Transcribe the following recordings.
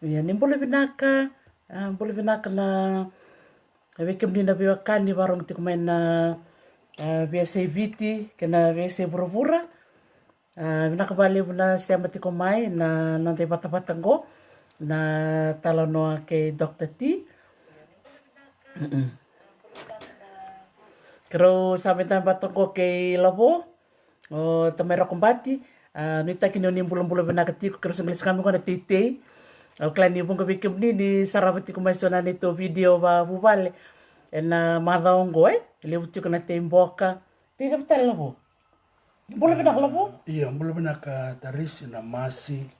Ia ni boleh binaka na weke mnina biwakani warong tiko mai na biasa viti kena biasa pura-pura. Binaka bali na siama tiko mai na nanti bata-bata ngo na tala noa ke Dr. T. Kero sampai tan batongo ke labo o tamera kombati nita kini ni bulan-bulan benaka tiko kero senglis kami ko na titei au klani bunga bikim ni sarabati ko mai sona nito video ba bubale na madongo le utiko na temboka tiga betal labo bulan benaka labo Iya, bulan benaka taris na masi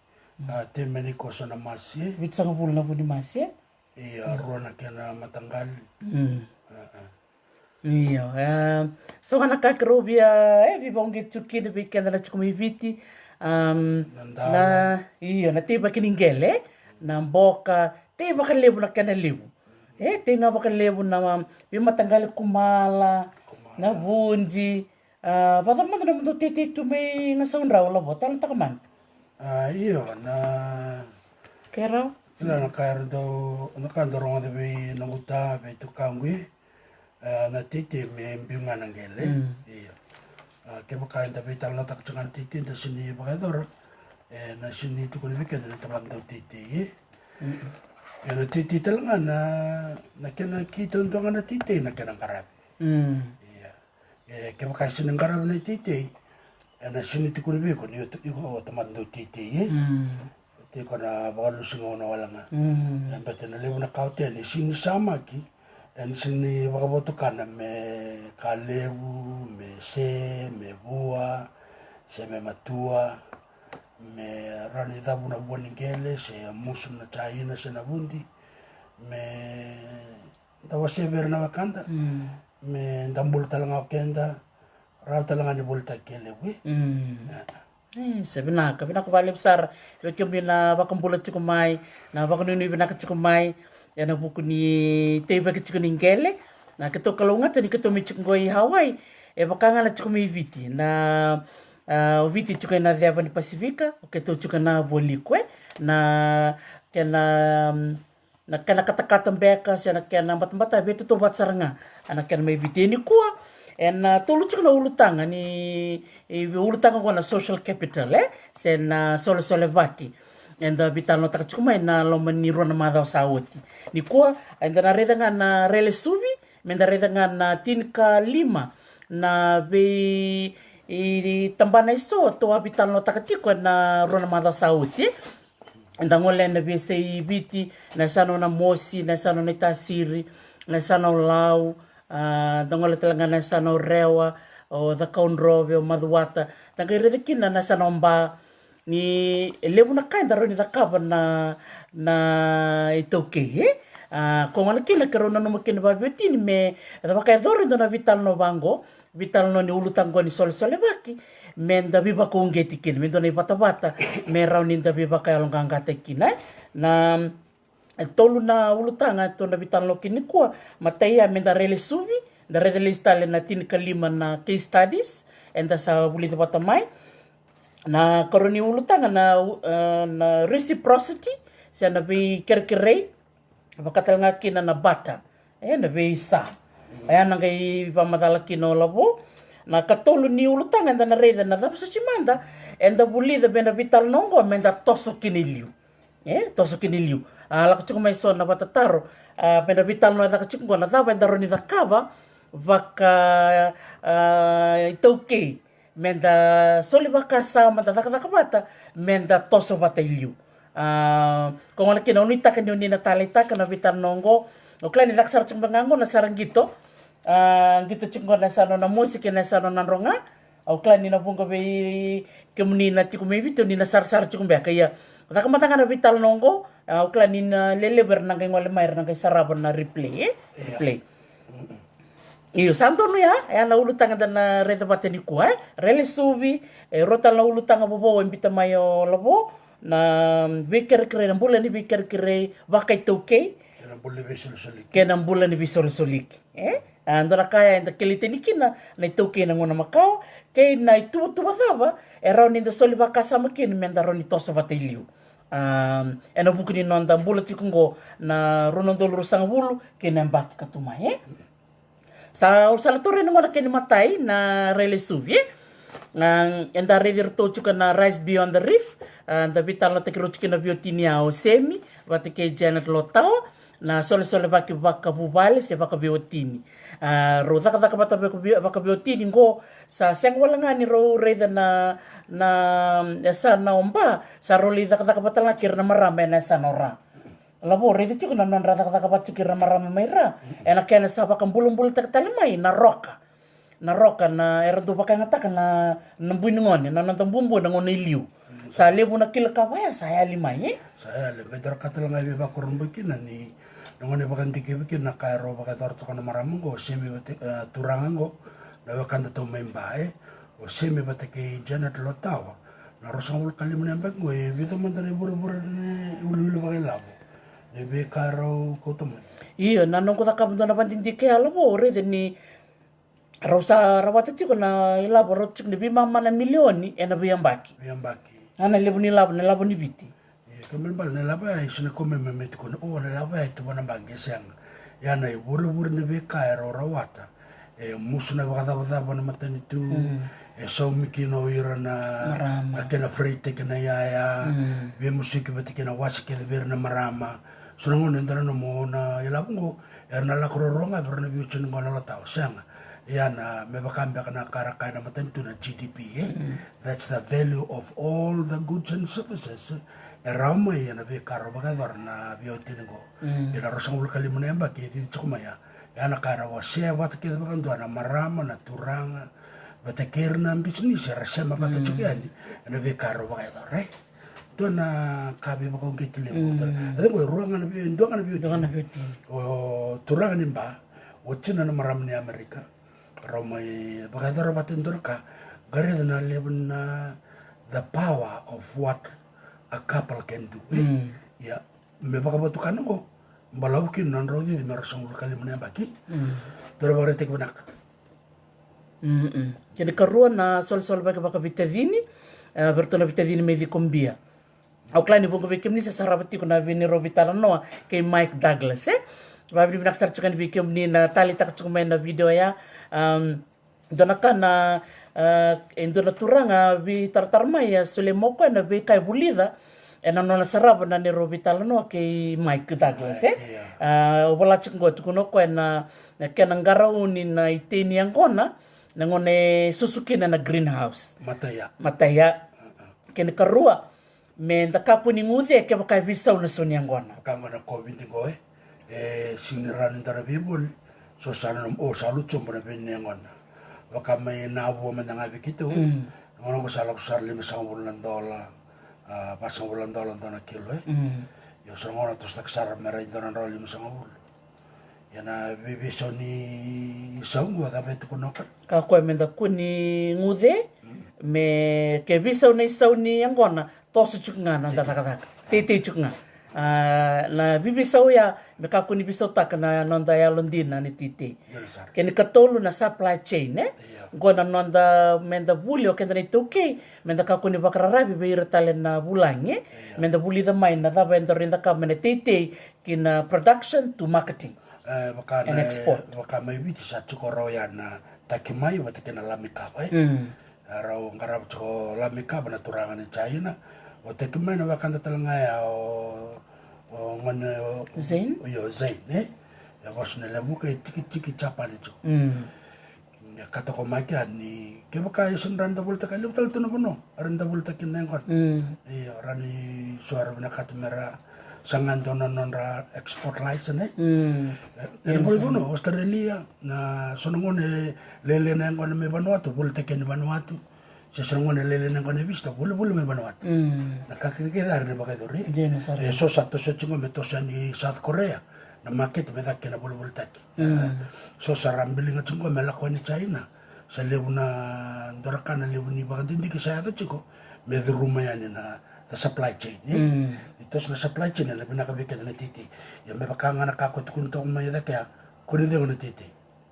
temeni koso na masi bitsang bulan na budi masi iya ruana kena matanggal Iyo, so kana kakero bia bibonge tuki de bikenda na chukumi viti na iyo na tiba kiningele na mboka tiba kan lebu na kana lebu tina baka lebu na bimatanggali kumala na bunji bata man na mundo titi tu may ngasaundraw labo talang takaman iyo na kero ila nakandorong de be nanguta be tukangwi na titi me mbinga nangele iya ke baka inda be tal na takchangan titi da sini bakador na sini tu ko vika na tabando titi na titi talanga na kena kita untuk na titi na kena karab iya ke baka sini karab na titi na sini tu ko vika ni iko tamando titi tiko na bakalu singo na wala nga bata na lewo na kaute ni sini sama ki dan sini wakabotokan me kalewu, me se, me bua, se me matua, me rani dabu na buaningele, se musu na chaina se na bundi, me tawa se ber na wakanda, me dambul talanga okenda, rau talanga ni bulta kele we. Sebenarnya bali besar yokim na bakambulat cikumai na bakanuni binaka cikumai ya na buku ni teba ke cikuningele na keto kalunga tani keto michungoi Hawaii bakanga na cikumi viti na viti cukai na dia ni Pasifika keto cukai na bolikwe na kena kata-kata mbeka sa na kena mata-mata beto to bat saranga ana kena mai viti ni kuwa na tolu cukai na ulutanga ni ulutanga ko na social capital sen sole vaki enda vital no taka chukuma na lo maniru na madao sauti ni kuwa enda na reda na rele subi menda reda na tinka lima na be tambana iso to vital no taka tiko na rona madao sauti enda ngole na be sei viti na sano na mosi na sano na tasiri na sano lau ngole talanga na sano rewa o the kaunrobe o maduata tanga reda kina na sano mba ni lewu na kain daro ni takaba na itoke ko ngana kina kero na no kina ba betini me da ba kai doro na vital no bango vital no ni ulutango ni sol baki menda biba ko ngeti kin mendo ni bata me rauni nda biba kai longa kina na tolu na ulutanga to na vital no kini ko matai menda rele subi da rele stale na tin kalima na case studies enda sa bulita batamai na koroni ulutanga na reciprocity sa na be kerkerei bakatal nga kina na bata na be isa ayan nga ipamadala kino labo na katolo ni ulutanga na reda na dapat sa chimanda enda bulida benda vital nongo menda toso kiniliu toso kiniliu ala kuchiko mai so na batataro benda vital no da kuchiko na da benda roni da kaba baka itauke menda soli baka sama da bata menda toso bata iliu kung ano kina unita kanyo ni natalita kana vitar nongo o klani daksar chung bangango na sarang gito gito chung na sano na musik na sano na ronga o klani na bunga be kemuni na tikumibito ni na sar chung ba kaya matanga na vital nongo o klani na leleber na kay ngole mayer na kay saraban na replay iyo santo no ya na ulutanga na reda bata ni kuwa rele subi rotal na ulutanga bobo imbita mayo labo na biker kere na bulan ni biker kere wakay toke kena bulan ni bisol solik ando na kaya enda kelite ni kina na toke na ngona makao kay na itu tu bataba era ni da soli baka sama kin menda roni toso batiliu ena bukini nonda mbula tikungo na ronondolo rusang wulu kena mbak katumai sa usalatore ngona keni matai na rele suvi enda redir to chuka na Rise Beyond the Reef da vital te kiro chikina biotini ao semi batike Janet Lotao na sole baki baka bubale se baka biotini ro taka bata baka biotini ngo sa seng walanga ni ro reda na sa na omba sa ro li taka bata la kirna marama na sa nora labo reda chuka na non rata taka bata kirna marama mai ra ena kena sa baka bulum tak talimai na roka na era do baka ngataka na nambuin ngone na nantang bumbu na ngone liu sa lebu na kila kabaya saya limai saya le bedar katal ngai be bakurun bikina ni ngone bakan tiki bikin na kairo baka torto kana maramungo semi turangango na bakan to membae o semi batake Janet Lotao na rosangul kali menembak gue bito mantane buru-buru ne ulu bakai labo ne be karo kotum iya nanong ko takam na pantindike alabo re ni Rosa rawata tiko na ilabo rotsik ni bima mana milioni ena biyambaki ana lebu ni labo ni biti kamel bal ne laba ai sine komme memet ko o ne laba ai to bana bange sang ya na buru ne be kairo rawata musuna bada bana matani tu so mikino irana akena freite kena ya be musiki batikena wasike de berna marama sunango ndana no mona ilabungo erna la kroronga berna bi chen ngona la taw sang yana me bakamba kana karaka na matentu na GDP that's the value of all the goods and services erama yana be karo bagador na biotingo ina rosangul kali munemba ke ti chumaya yana kara wa se wat ke bakando na marama na turanga batakirna bisnis rasema bata chukani ina be karo bagador dona kabe bakong kitile ada ko ruanga na bi ndonga na bi o turanga nimba wachina na marama ni Amerika Romai bagadara batendorka garedna lebna the power of what a couple can do ya me bagabatu kango balawkin non rodi di marasong kali menembaki dorobare tek benak jadi karuan na sol baka vitavini bertona vitavini medi kombia au klani bongo bekem ni sa sarabati kuna vini robitara noa ke Mike Douglas Babri binak start chukan bikem ni na tali tak chukan na video ya donaka na indona turanga bi tartarma ya sule moko na bi kai bulida ena nona saraba na ni robital no ke Mike Douglas wala chingo tukuno ko na kenangara uni na iteni angona na ngone susuki na greenhouse mataya ken karua me ndakapu ni ngude ke baka visa una soni angona kama na covid ngoe siniran ndara bibul so sana o salut chombra benne ngona waka may nawo man nga bikito ngono ko salak sar $5 pasang bulan dola na kilo yo so ngono to stak sar mera indona ro $5 yana bibiso ni saungo da betu kono ka ko menda kuni ngude me ke bisa una sauni angona to su chunga na taka tete chunga na bibisau ya meka kuni bisau tak na nonda ya Londina ni titi keni katolu na supply chain gona nonda menda buli o kenda ni tuke menda ka kuni bakararabi be irtale na bulange menda buli da mai na da benda rinda ka mena titi kina production to marketing and export baka mai biti sa chukoro ya na takimai watakena lamika bai rau ngarap cho lamika bana turangan ni China watakimai na wakanda talanga ya ngone Zain yo Zain ya wasne le buka tiki chapani cho ya kata ko maki ni ke baka isun randa bulta kali betul tu no randa bulta kinengon iya rani suara bina katmera sangan donon nonra export license ya bono Australia na sonongone lele nengon me Vanuatu bulta ken Vanuatu sesongone lele nengon vista bulu me Vanuatu na kakikidar ne baka dori so satu so chingo metosan ni South Korea na market me dakena bulu taki so sarambilinga chingo me lakwa ni China sa lebuna dorakana lebuni baka dindi ki saya chiko me rumah yani na the supply chain ito sa supply chain na pinakabiket na titi ya me baka nga nakakot kunto may dakya kunin de na titi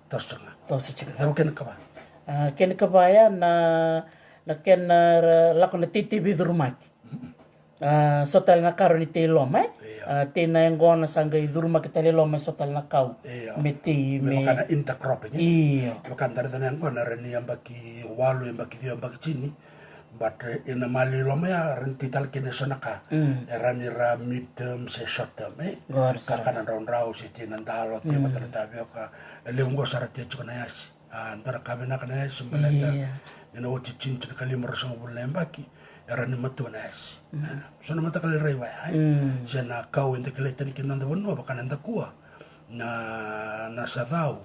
tosanga chika daw ken ka ba ken ka ba ya na ken lako na titi bidurumaki sotal na karo ni te loma te na ngona sanga i duruma ke tele loma sotal na kau me te me makana intercropping iya makana tare na ngona reni ambaki walu ambaki dio ambaki chini but ina mali loma ya renti tal kene sonaka rani ra mid term se short term kakana round round se tina ndalo te matara tabio ka le ngo sarate chukana yasi antara kabina kana yasi mbaleta ina wochi chinchi kalima rasongo bulle mbaki rani matu na yasi sona mata kali rai wai sena kau ente kele tani kinanda wano bakana ndakua na sadau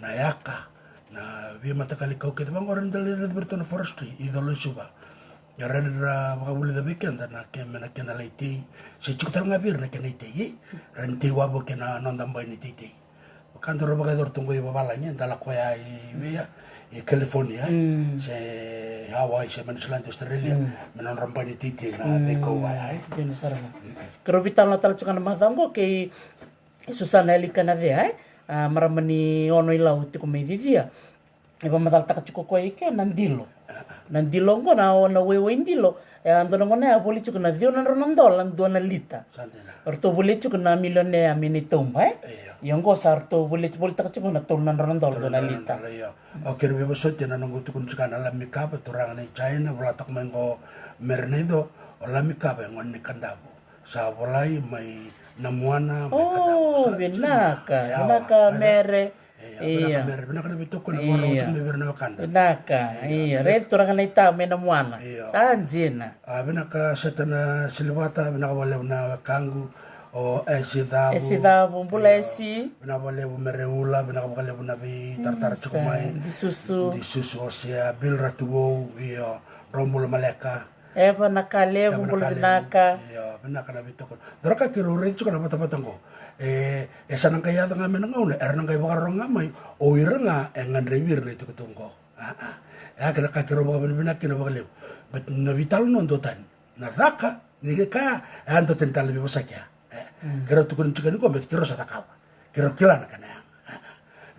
na yaka na via mata kali kau kete bango rani dali rani bertona forestry idolo suba ya rani ra bakabuli da weekend na keme na kena laiti se chukutal ngabir na kena ite rani te wabo kena nondambai ni tite bakanda roba kador tunggu iba balanya ndala koya via California se Hawaii se Manisland Australia menon rampani titi na beko wai ini sarama kero vital na tal chukana madango ke Susana Elikana ve maramani ono ilau te ko medivia e ba madal taka chuko ko ike nandilo ngona ona wewe indilo andona ngona boli chukuna dio na ronandola ndona lita orto boli chukuna milione a minitomba Yongo sarto boleh tak cuma nak turun randol dona lita. Oke, rebe besote na nongo tukun chukana la mikaba turang ni China bola tak mengo mernedo la mikaba ngon ni kandabo. Sa bolai mai namuana mai kandabo. Oh, binaka mere. Iya. Binaka na bitoko na moro chumi berna kanda. Binaka. Iya, red turang na ita mai namuana. Sanjina. Binaka setana silvata binaka boleh na kangu o esidabu mbulesi bina bale mereula bina bale bina bi tartar cukumai di susu osia bil ratuo iyo rombul maleka eba nakale bumbul binaka iyo binaka na bitoko doraka kiro re cuka na mata-matango esa nang kaya nga menang ngone nang kaya bakar ngamai o irenga engan rewir na itu ketungko ya kira kiro bakal binak kira bakal bet na vital non dotan na raka ni ka anto tental lebih besar kira tukun cukan ko met kira satakawa kira kilana kana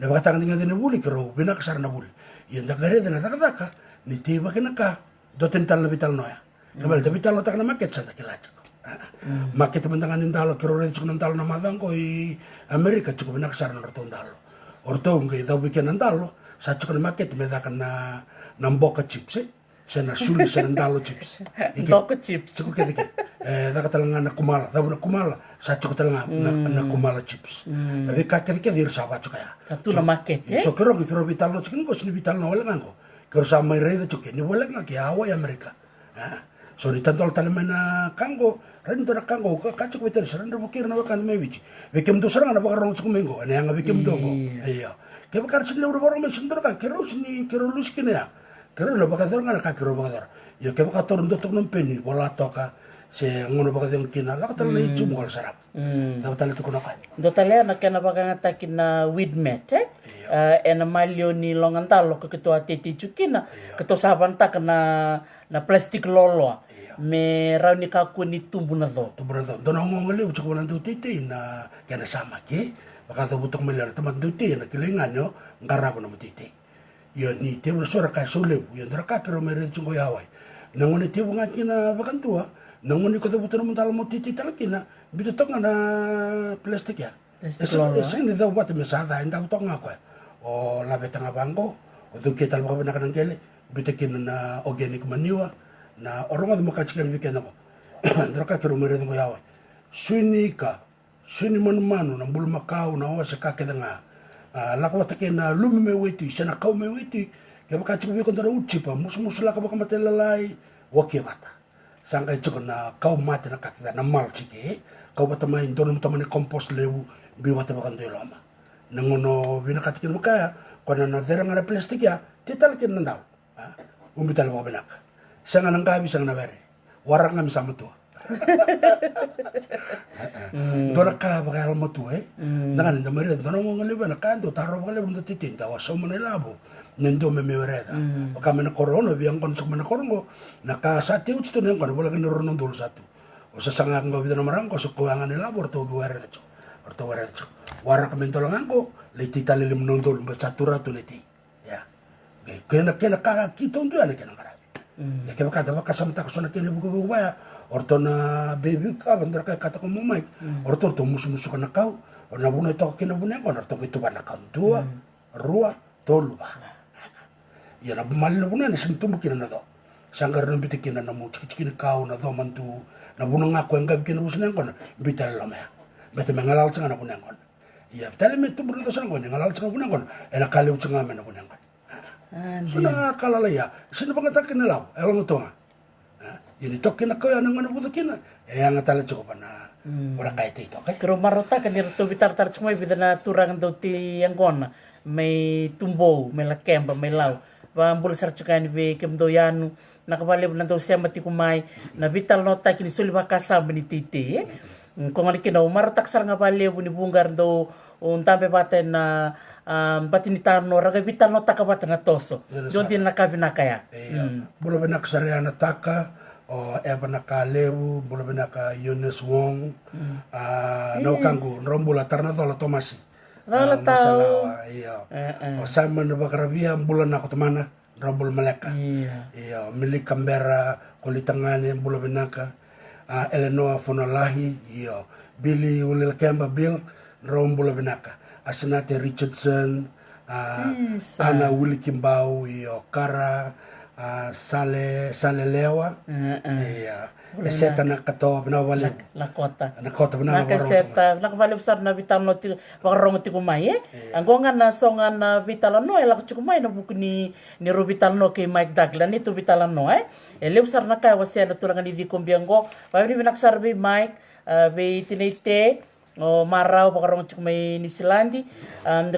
na bakatang ninga dine buli kira bina kasar na buli yenda gare dina takaka ni tiba ka do tental na vital noya kabal da vital tak na market sa kilacha ko market bentangan indalo kira re cukan ndalo na madang ko i Amerika cukup bina kasar na orto ndalo orto ngai da weekend ndalo sa cukan market me da kana namboka chips sena suli sena ndalo chips Doka chips cukup kedike da katalanga na kumala sa cukup talanga na kumala chips tapi kakek dir sahabat cukaya satu na market so kero vital no chicken ko sini vital no wala ngango kero sa mai rede cuke ni wala ngaki Hawaii Amerika so ni tantol talemena kango rendo na kango ka cukup beter serendo bukir na wakan mewici bekem do seranga na bakarong cukup mengo ane anga bekem dongo iya ke bakar sini udah borong mesendor ka kero sini kero luskine ya kero lo bakador ngana ka kero bakador ya ke bakator ndo tok nompeni wala toka se ngono bakador kina la katal ni cum wal sarap dapat itu kuna ka dotale na kena bakanga takina widmet ena malio ni longantalo ke ketua titi cukina ketua saban tak na plastik lolo me rauni kaku ni tumbu na do dono ngongole ucuk wana do titi na kena sama ke bakato butok melar teman do titi na kilinganyo ngara ko na titi yo ni te suara ka sole yo ndra ka kero mere chungo yawai nangone te bunga kina bakantua nangone ko buto mo talo mo titi talakina bito tonga na plastik ya ni da wat me sa da inda tonga ko o la betanga bango o do ke tal ba na kanang kele bito kin na organic manure na oronga mo ka chikan weekend ko ndra ka kero mere ngo yawai suni manu na bul makau na wasa ka kedanga lako watake na lumi me weti sana kau me weti ke baka chuku ko ndara uchipa mus laka baka matelalai wake bata sanga chuku na kau mate na kakita na mal chike kau bata mai ndonu tamane compost lewu bi wata baka ndoloma nangono bina katike maka kona na deranga na plastik ya tital kin ndau umbital baka benaka sanga nangabi sanga na bere waranga mi sama tu dona ka bakal matu dengan nda mere dona mo ngaliba na kanto taro bakal bunda titinta wa so manelabo nendo me mereda ka mena korono biang kon sok mena korongo na ka sati ucito neng kon bola kan rono dul satu o sa sanga ngo bidana marang ko sok kuangan elabor to guare cho orto guare cho wara ka mentolongan ko le titali lim nondol ba satura tu neti ya kena ka kita undu ana kena kara ya ke baka da baka samta ko sona kene buku buku ya orto na baby ka bandra ka kata ko mo Mike orto musu kana kau na buna to kina buna ko orto ko bana kan tua rua tolu ya na mal na buna ni sintum kina na do sangar na bitikina na mu chiki kau na do mantu na buna ngako enga kina busna ko na bital la me bete mengalal tsanga na buna ko ya tale me tu buna sana ko ngalal tsanga buna ko ena kali tsanga me na buna ko suna kalala ya sina bangata kina law elo to ini tokina ko yang mana butuh kina yang tala cukup na ora kait itu okay Kero marota kan to bitar cuma bidana turang do ti yang gona may tumbo may lakemba may law wa ambul sarchukan be kemdo yanu nakabali na do siya mati kumay na vital nota kini suliba kasama ni titi kung ali kina marota sar nga bali ni bungar do tampe baten na batinitarno raga vital nota ka baten na toso don din nakabinakaya bulo benak sariana taka o eba nakalebu bulo benaka Eunice Wong no kangu rombula tarna dola tomasi masalawa iya o Simon Bakarabia bulan aku temana rombul meleka iya milik Canberra kulitangane bulo benaka Eleanor Fonolahi iya Billy Ulil Kemba Bill rombul benaka Asenate Richardson Ana Willy Kimbau iyo Kara sale lewa iya eseta na kato binawali lakota binawali nakaseta nakabali besar na vital no ti wakarong ti kumay angonga na songa na vital no elak ti kumay na buku ni Robital no kay Mike Daglan ito vital no ele besar na kaya wasya na tulangan ni Vikombiango bayo ni binaksar be Mike be tinete o maraw pakarong ti kumay ni Silandi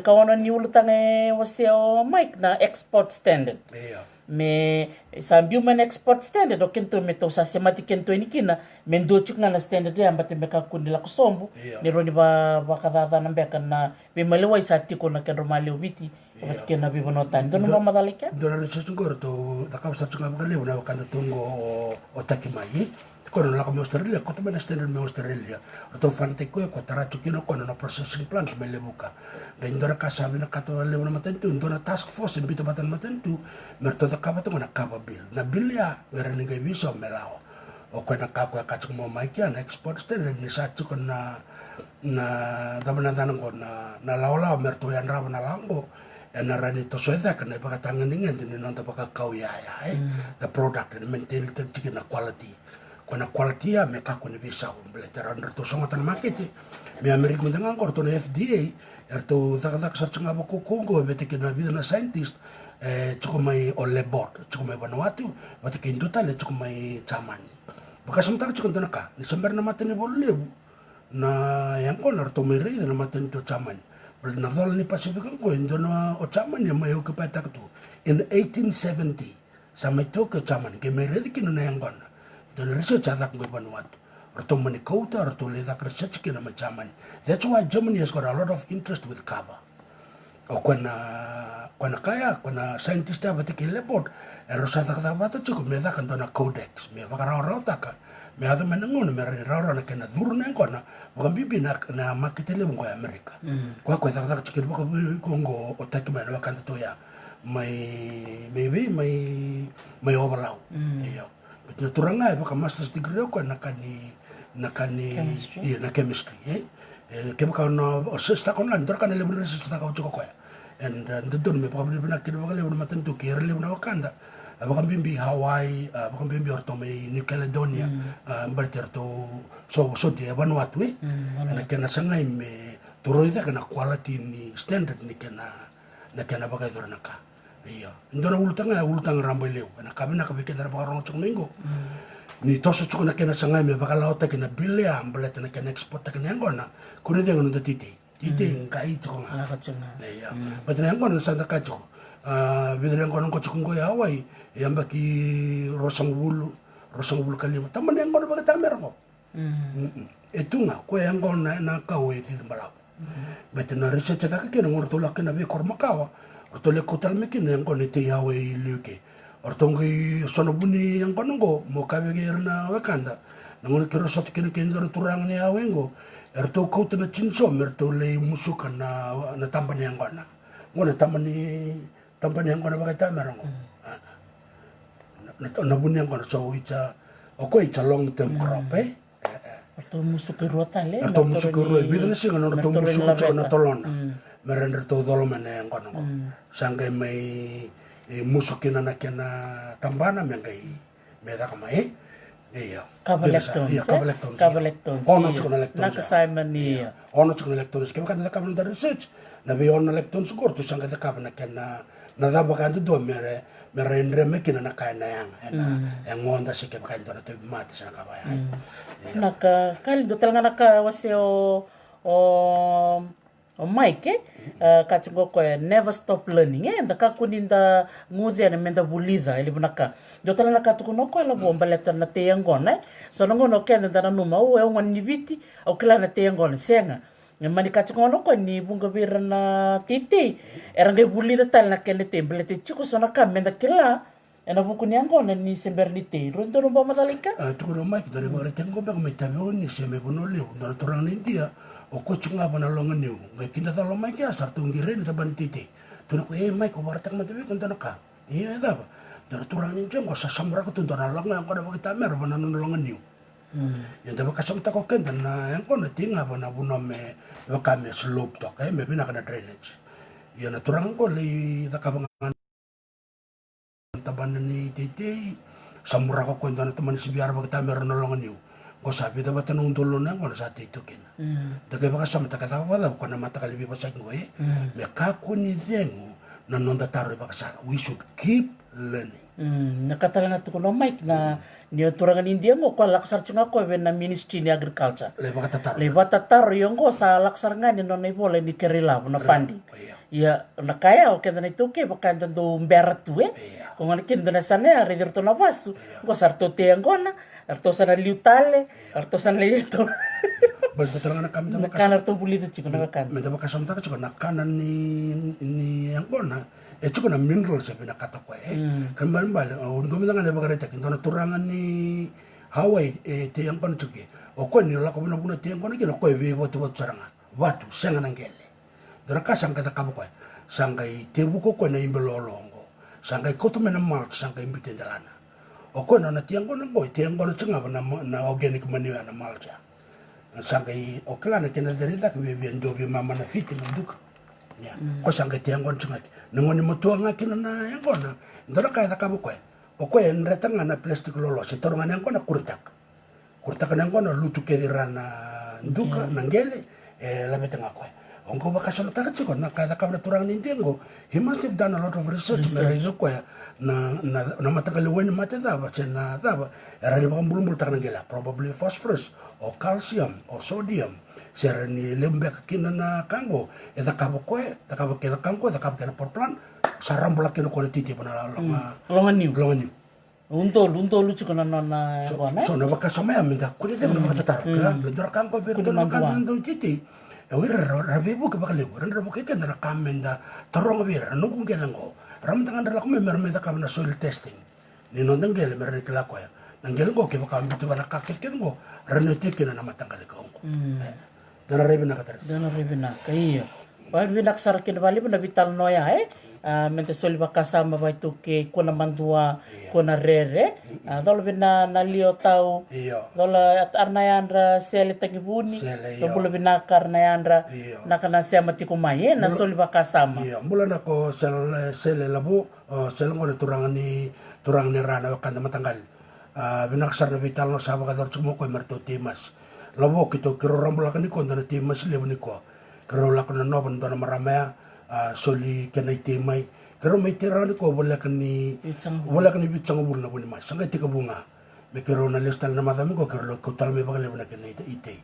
kawanan ni ulutang wasya o Mike na export standard iya me sambiu man export standard o kento me to sa semati kento ini kina mendo chuk na standard ya ambate me ka kundi la kusombu ni roni ba kadada na beka na be malewai sa tiko na ken romali ubiti o kena be bonotan don ba madalika don na sa tungor to takap sa tunga ba lew na kanda tungo o takimai kono la como Australia ko to na standard me Australia to fante ko tara chukino kono na processing plant me lebuka Indora ka sabi na kato lew na matentu indora task force bito batan matentu merto ta kabato na kababil na bilya ngara ni gay viso melao o ko na kapwa ka mo maikia na export standard ni sa chukon na dabana danan ko na lawla merto yan rabo na lango na rani to soeda kana pakatangan dengan din non ta pakakau ya the product and maintain the chicken quality kona quality ya me ka ko ni bisa beletera to songa tan market me amerika mendengang ko to FDA erto tak sa tsunga ko Kongo bete ke na vida na scientist chuko mai olebot chuko mai Vanuatu bate ke induta le chuko mai chaman bekas mentak chuko to naka ni sember na mateni bolebu na yang ko na to mai re na mateni to chaman na dol ni Pacific ko indona o chaman ya mai ko patak tu in 1870 sa mai to ke chaman ke mai re ke na yang kon don research adak ko Vanuatu Orto mani kouta, orto le dak research kina machaman. That's why Germany has got a lot of interest with kava. O kwana scientist ya bati kile board. Erosa tak bata chuko me dak antona codex. Me bakara rotaka. Me ado menangon me rara na kena durna kona. Bukan bibi na makitele mo Amerika. Kwa dak chikir bako Kongo o takima na wakanta toya. May overlaw. Iyo. But turanga baka master's degree ko nakani na chemistry kemaka no sesta kon lan dorkan le bun sesta ko ko and the don me probably bina kiri baka le bun matan to kire le bun wakanda baka bimbi Hawaii baka bimbi orto me New Caledonia berter to so dia Vanuatu na kena sangai me turoida kana quality ni standard ni kena baka dornaka iya ndona ultang rambai leu na kabina kabike dara baka rongo chuk minggu ni toso chuko na kena sangai me baka lauta kena bilya amblet na kena export ta kena ngona kuni de ngono titi ngai chuko nga iya but na ngona sa ka chuko vidre ngona ko chuko ya Hawaii yamba ki rosang bulu kalima taman ngona baka tamer ko etunga ko ngona na kawe ti mbala but na research ka kena ngona tolak kena be kormakawa ortole kotal mekin ngona te Hawaii luke ortongi sono buni yang konongo mo kabege erna wakanda nangon kiro sot kene kendor turang ni awengo erto kota na chinso merto le musukan na tampan yang kona ngona tampan yang kona bagata merongo na buni yang kona so icha oko i long term crop Arto musuh ke rotale. arto musu ko ro bidana singa no arto musu ko na tolona merender to dolo mane ngono ko sangai mai musu kina na kena tambana mengai meda kamai iya Kabalekton. ono chukuna lectons Naka Simon ni. ono chukuna lectons kaya kan da kabna da research na be ono lectons ko to sangai da kabna kena na da bakan do mere endre mekina na kaya na yang ngonda sike bakan do na to mate sa kabaya Naka kali do talanga naka wase o Mike kachungo ko never stop learning ndaka kuninda ngudya na menda bulida ili bunaka do talanga katukuno ko la bomba letter na teyangona so ngono kenda na numa o ngoni biti o kila na teyangona senga mani kachungo ko ni bunga bira na titi eranga bulida tal na kende temble te chiko so na kamenda kila ena buku ni angona ni sembernite rondo no bama dalika tukuno Mike do re tengo ba me tabe ni se me bono le do torang ni dia o ko chunga bana longa niu ngai kinda talo mai kia sartu ngire ni tabani titi tuna ko mai ko barata ma tabe kon tanaka iya da ba dar turang ni jam ko sa samra ko tun tana longa ko da ba kita mer bana no longa niu yang da ba kasam ta ko ken na yang ko na tinga bana buno me ba ka me slope to kai me bina kana drainage ya na turang ko le da ka bangan taban ni titi samra ko kon tana teman si biar ba kita mer no longa niu ko sabi da batan un dolo na ko sa tito ken daga baka sama ta kata wala ko na mata kalibi pa sa ngoy me ka ko ni dengo na nonda taro baka sa we should keep learning nakatalanga to no Mike na ni turangan India mo ko laksar chunga ko ben na ministry ni agriculture le baka tataro le bata taro yung ko sa laksar nga ni no na ibole ni kerila na fandi ya nakaya o kenda na ito ke baka do berat tu kung ano kinda na sana redirto na vasu ko sarto te angona arto sana liutale arto sana lito balta talaga na kami ta baka kanar to bulito chiko na kan me ta baka samta ka chiko na kanan ni angona chiko na mineral sa pinakata ko kan ban bal on gumi nga na baka reta kinto na turangan ni Hawaii te angona chike o ko ni la ko na buna te angona kino ko ve boto saranga watu senga nangele dora ka sanga ta kabu ko sangai te buko ko na imbelolongo sangai ko to mena mal sangai imbite dalana o ko na tiang ko na boy tiang ko na chunga na organic manure na malja sangai o kala na kena derita ke be ndo be mama na fit na duka ya ko sangai tiang ko chunga na ngoni motua nga kina na yang ko na ndora ka ta kabu ko o ko en retanga na plastic lolo se toronga na ko na kurtak na ko na lutu ke dirana duka na ngele la betanga ko onko baka sama taka chiko na kada kabla turang nintengo he must have done a lot of research mera ko na matagal wen mate daba chena daba era ni bambulum bultak ngela probably phosphorus or calcium or sodium sera ni lembe kina na kango eta kabo ko ta kabo kina kango ta kabo kina porplan saram bulak kina ko titi bana longan niu unto lu chiko na so na baka sama ya minda ko de na baka tatar kala bedor kango bedor kango titi rabibu ke bakal lebu rabu ke kan dara kamenda torong bir anu kung kelango ram tangan dara kume mer meda kabna soil testing ni non dengel mer ni kala ko ya nangel go ke bakal bitu bana kaket ken go ranete ken na matanggal ko dara rebina kaiyo pa binak sarkin bali na vital noya mente soli bakasama ba itu ke kona mandua kona rere dolo bina na lio tau dolo arnayandra sele tangibuni dolo bina karnayandra nakana siama tikumai na soli bakasama mula nako sele labu sele ngone turang ni rana kanda matanggal binak sarna vital no saba kadar chumo ko merto timas labo kito kiro rambula kani ko ndana timas lebni ko kiro lakona no bandana maramaya soli kanai temai kero mai terani ko bola kani bitsang bulna buni mas sanga tika bunga me kero na lestal na madami ko kero ko tal me bagale buna kani ite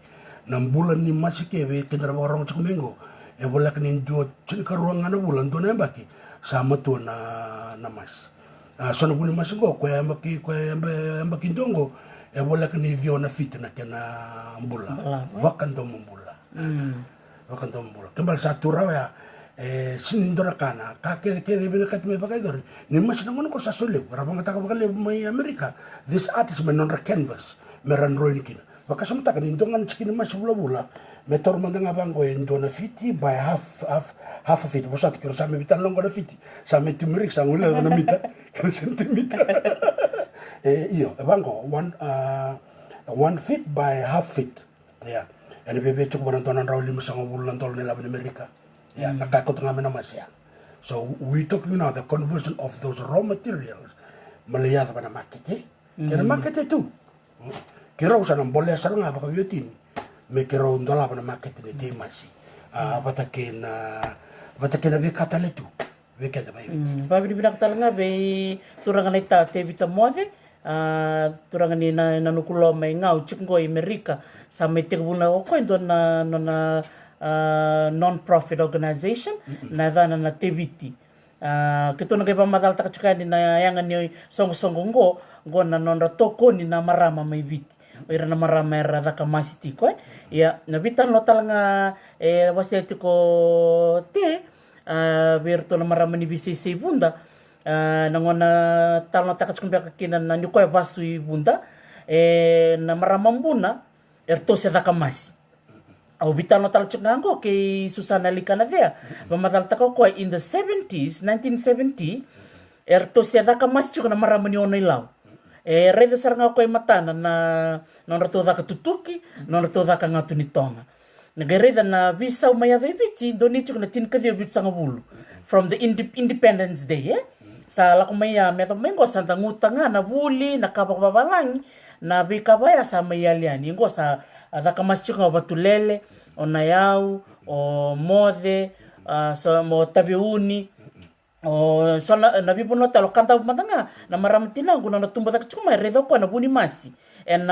nam bulan ni masike be kendara barong chuk mengo e bola kani do chin karuang na bulan do na baki sama to na mas sono buni mas ko ambaki dongo e bola kani vio na fit na kena bula wakan do mbula kembal satu rawa sinindora kana kake bina katme bakaidor ni mas nangon ko sa sole rabang ta bakal may Amerika this artist man on canvas meran roinkin baka samta kan indongan chikin mas bula metor mandanga bango indona fiti by half a feet bosat kiro sa me bitan longo na fiti sa me tumirik sa ngula na mita kan sentimita Io, evango, 1 feet by half feet. Ya. Ene bebe cuk baran tonan raw 5 bulan tol ni laban Amerika. Ya, nakakot nga mena masya. So we talking now the conversion of those raw materials. Melihat pada market eh. Kena market itu. Kira usan boleh sarang apa kayotin. Me kira undola pada market ni te masih. Batakin be kata letu. Be kata bayu. Babi bilang talanga be turangan ita te bita mode. Turangan ni na nukulo mai ngau chingo Amerika sa me te buna ko ndo na non-profit organization na dana na tebiti. Kito na kay pamadal ta kachuka ni na yangan ni song ngo na non toko ni na marama may biti. Ira na marama era da kamasiti ko ya nabitan lo talanga wasi ko te berto na marama ni BCC bunda nangona talna takachkumbe kinan na nyuko basu bunda na marama buna erto se da kamasi. Au bitano tal chungango ke Susana Likana there. Mamadal tako ko in the 1970 erto sia daka mas chukuna maramani ono ilaw. Reda saranga ko matana na non rato daka tutuki, non rato daka ngatu ni tonga. Nagareda na visa umaya vipiti doni chukuna tin kadio bit sanga bulu. From the Independence Day sa lakumaya meto mengo santa ngutanga na buli na kapababalangi na bikabaya sa mayaliani ngo sa adaka maschuka batulele onayau o mode so mo tabiuni o so na bibuno talo kanta matanga na maramtina guna na tumba tak chuma redo ko na buni masi en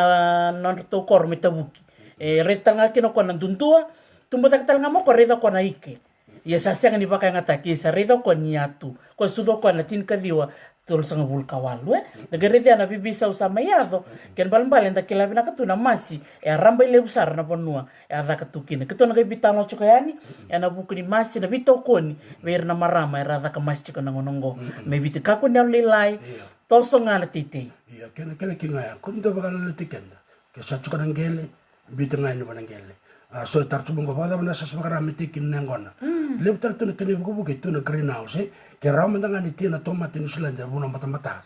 non to kor mitabuki retanga kino ko na duntua tumba tak talanga mo ko redo ko na ike ya sa senga ni baka ngata ki sa redo ko niatu ko sudo ko na tin kadiwa tol sanga bulkawalu nagarete na bibisa usama yado ken balambal enda kilabi na katuna masi ramba ile usar na ponua ada katukina keto na bitano chukayani na buku ni masi na bitokoni ver na marama era da kamasi chiko na ngonongo me bitika ko na lilai toso ngana titi ya kena kinga kunda bakal letikenda ke sa chukana ngele bitanga ni banangele so tar tubungo bada bana sa bakara mitikin ngona lebtal tuna kene buku tuna greenhouse ke ramandanga ni tina tomate ni silanja buna mata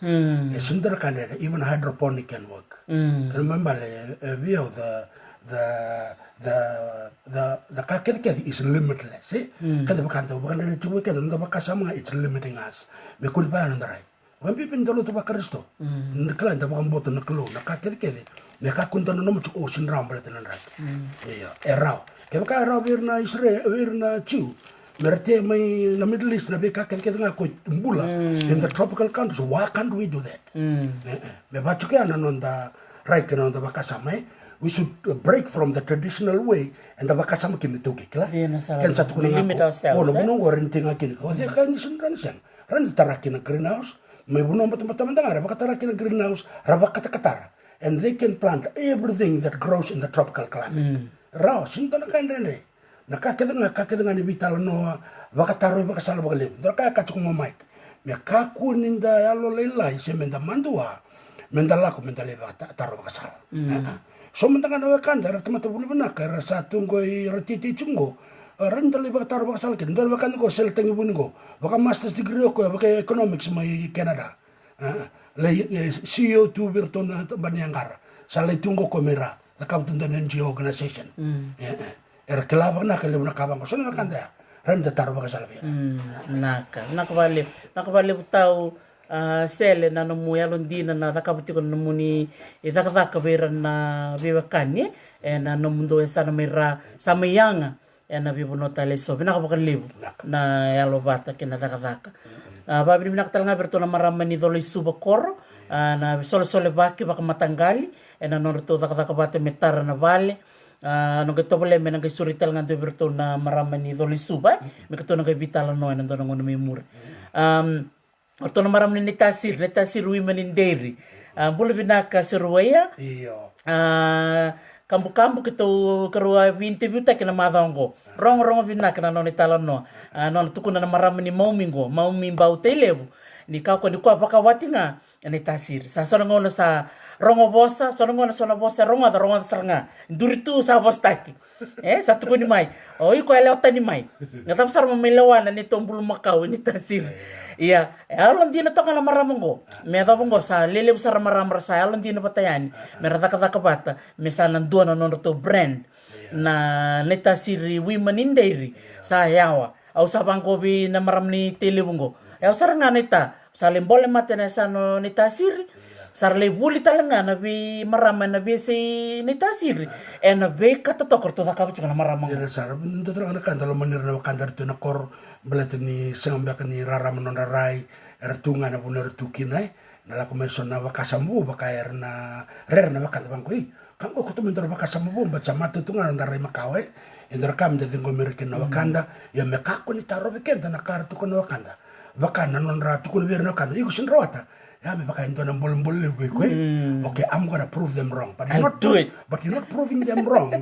sundar kanere even hydroponic can work remember view the kakek is limitless kada bakanta bakanda ni tuwe kada nda bakasama it's limiting us me kun pa nda wan pipin dalo to bakaristo nkala nda bakamboto naklo na kakek me kakunta no mo o sin rambla tenan rat erao ke baka erao virna Israel virna chiu Merte may na Middle East na beka kaya nga ko mbula in the tropical countries. Why can't we do that? Me bacho kaya nanon da right kanon da bakasama we should break from the traditional way and da bakasama kinito kikla. Kan satu kuna ko no bunong ko rin tinga kiniko. Dia kan isin ran siang. Ran tarakin na greenhouse. May bunong mata-mata nga bakatarakin na greenhouse. Rabakatakatara. And they can plant everything that grows in the tropical climate. Rao sinta na kain rende. Nakakadanga ni vital no vakataro vakasala vakale ndaka kachukuma mic me kakuninda yalo leilai se menda mandua menda lako menda leva taro vakasala so menda kana wakanda ratamata bulbana kara satu ngoi ratiti chungo renda leva taro vakasala ken ndar vakanda ko sel tangi bungo vaka masters degree ko vaka economics mai Canada le CO2 virtona banyangara sale tungo komera the Captain NGO organization era kelaba na kelaba na kabang so na kanda randa taro ba kasala bia nakabali tau sele na no muya londina na takabuti ko no muni itakaka vera na bibakani na no mundo sana mera samayanga na bibono tale so nakabakalibu na yalobata kina takaka babi minaktal nga berto na maramani dole subakoro na sole baki baka matangali na no to takaka bate metara na vale no gato pala men ngai surital nga berto na maramani dole suba me kato ngai vital no na dono ngono memur orto na maramani ni tasir women in dairy bulu binaka seruaya kambu kito karua interview ta kina madongo rong binaka na no ni talano non tukuna na maramani maumingo bau telebu ni kau ko ni ko baka watinga ni tasir sa sona ngona sa rongo bosa sona ngona sona bosa rongo da seranga duritu sa bostaki satu ko ni mai iko ele otani mai ngatam sar mamilawana ni tombul makau ni tasir iya alon dina to kana maramongo me da bongo sa lele besar maramar sa alon dina patayani me rata kata bata me sa nanduana nono to brand na neta siri women in dairy sa yawa au sa bangko bi na maram ni telebungo ya saranga neta sa lembole matena sa no neta siri sar le buli talanga na bi marama na bi si neta siri na be kata tokor to da kabu na maramang ya sar ndo tra na kan talo manir na kandar to na kor belatni sangamba kan ni rara manon rai ertunga na punar tukinai na la komeso na wakasambu bakaer na rer na wakanta bangko kan ko to mentor wakasambu baca matu tunga na rai makawe indar kam de tingo merken na wakanda ya mekako ni taro bekenta na kartu ko na wakanda bakana non ratu ko na wakanda iko sin rawata ya me baka into na bol we okay I'm gonna prove them wrong but you're not proving them wrong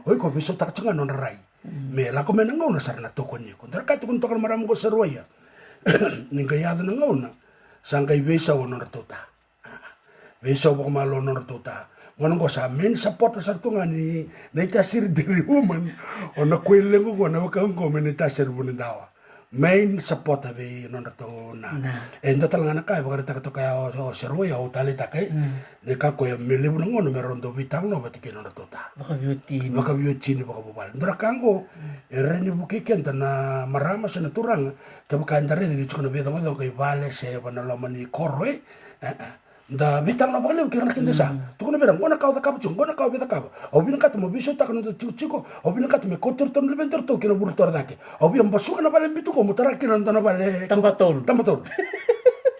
oi ko biso tak tunga non rai me la ko menango na sarna to ko ni ko dar ka to ko maram ko serwaya ninga ya na ngona sangkai vesa wono rtota vesa ko malo non rtota ngono ko sa men support sa tunga ni tasir diri woman ona kwele ko na ka ko men tasir bun dawa main support ave non rto na enda talanga ka ba ta to ka o serwaya o tali ta kai ne ka ko me le bun ngono me rondo vital no batike non rtota baka beauty ni baka bobal ndra kango ereni buki kenta na marama sa naturang ka baka ndare di chukno be da mo kai vale se bana lo mani korre da vital na bale kirna kende sa tukuna bera ngona ka da kabu ngona ka be da kabu obi nkat mo biso ta kana chiko obi nkat me kotor ton le benter to kina burtor dake obi ambasu kana bale bitu ko mutara kina ndana bale tambatol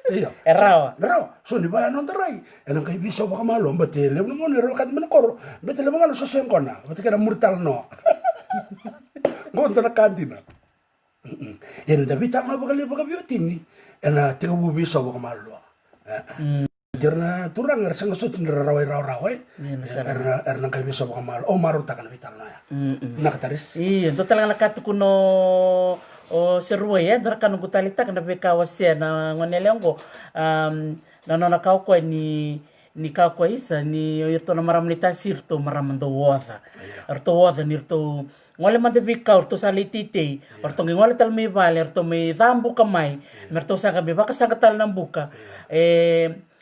iya erawa so ni baya non tarai enang kai biso baka malo mbate le mo ni ro kat men kor mbate le mangano so sen kona mbate kana murtal no ngonta na kantina ena da vital na baka biotini ena te bu biso baka malo Karena turang sang sut rawai erna kai bisa baka mal o maru takan vital na ya nak taris itu talang nakat kuno o serwe ya darakan gutalita kana beka wasia na ngonelongo na nona kau ko ni kau ko isa ni irto na maram ni tasir to maram do wada ni irto ngole mande bika orto salitite orto ngole tal me vale orto me dambu kamai merto sanga be baka sanga tal nambuka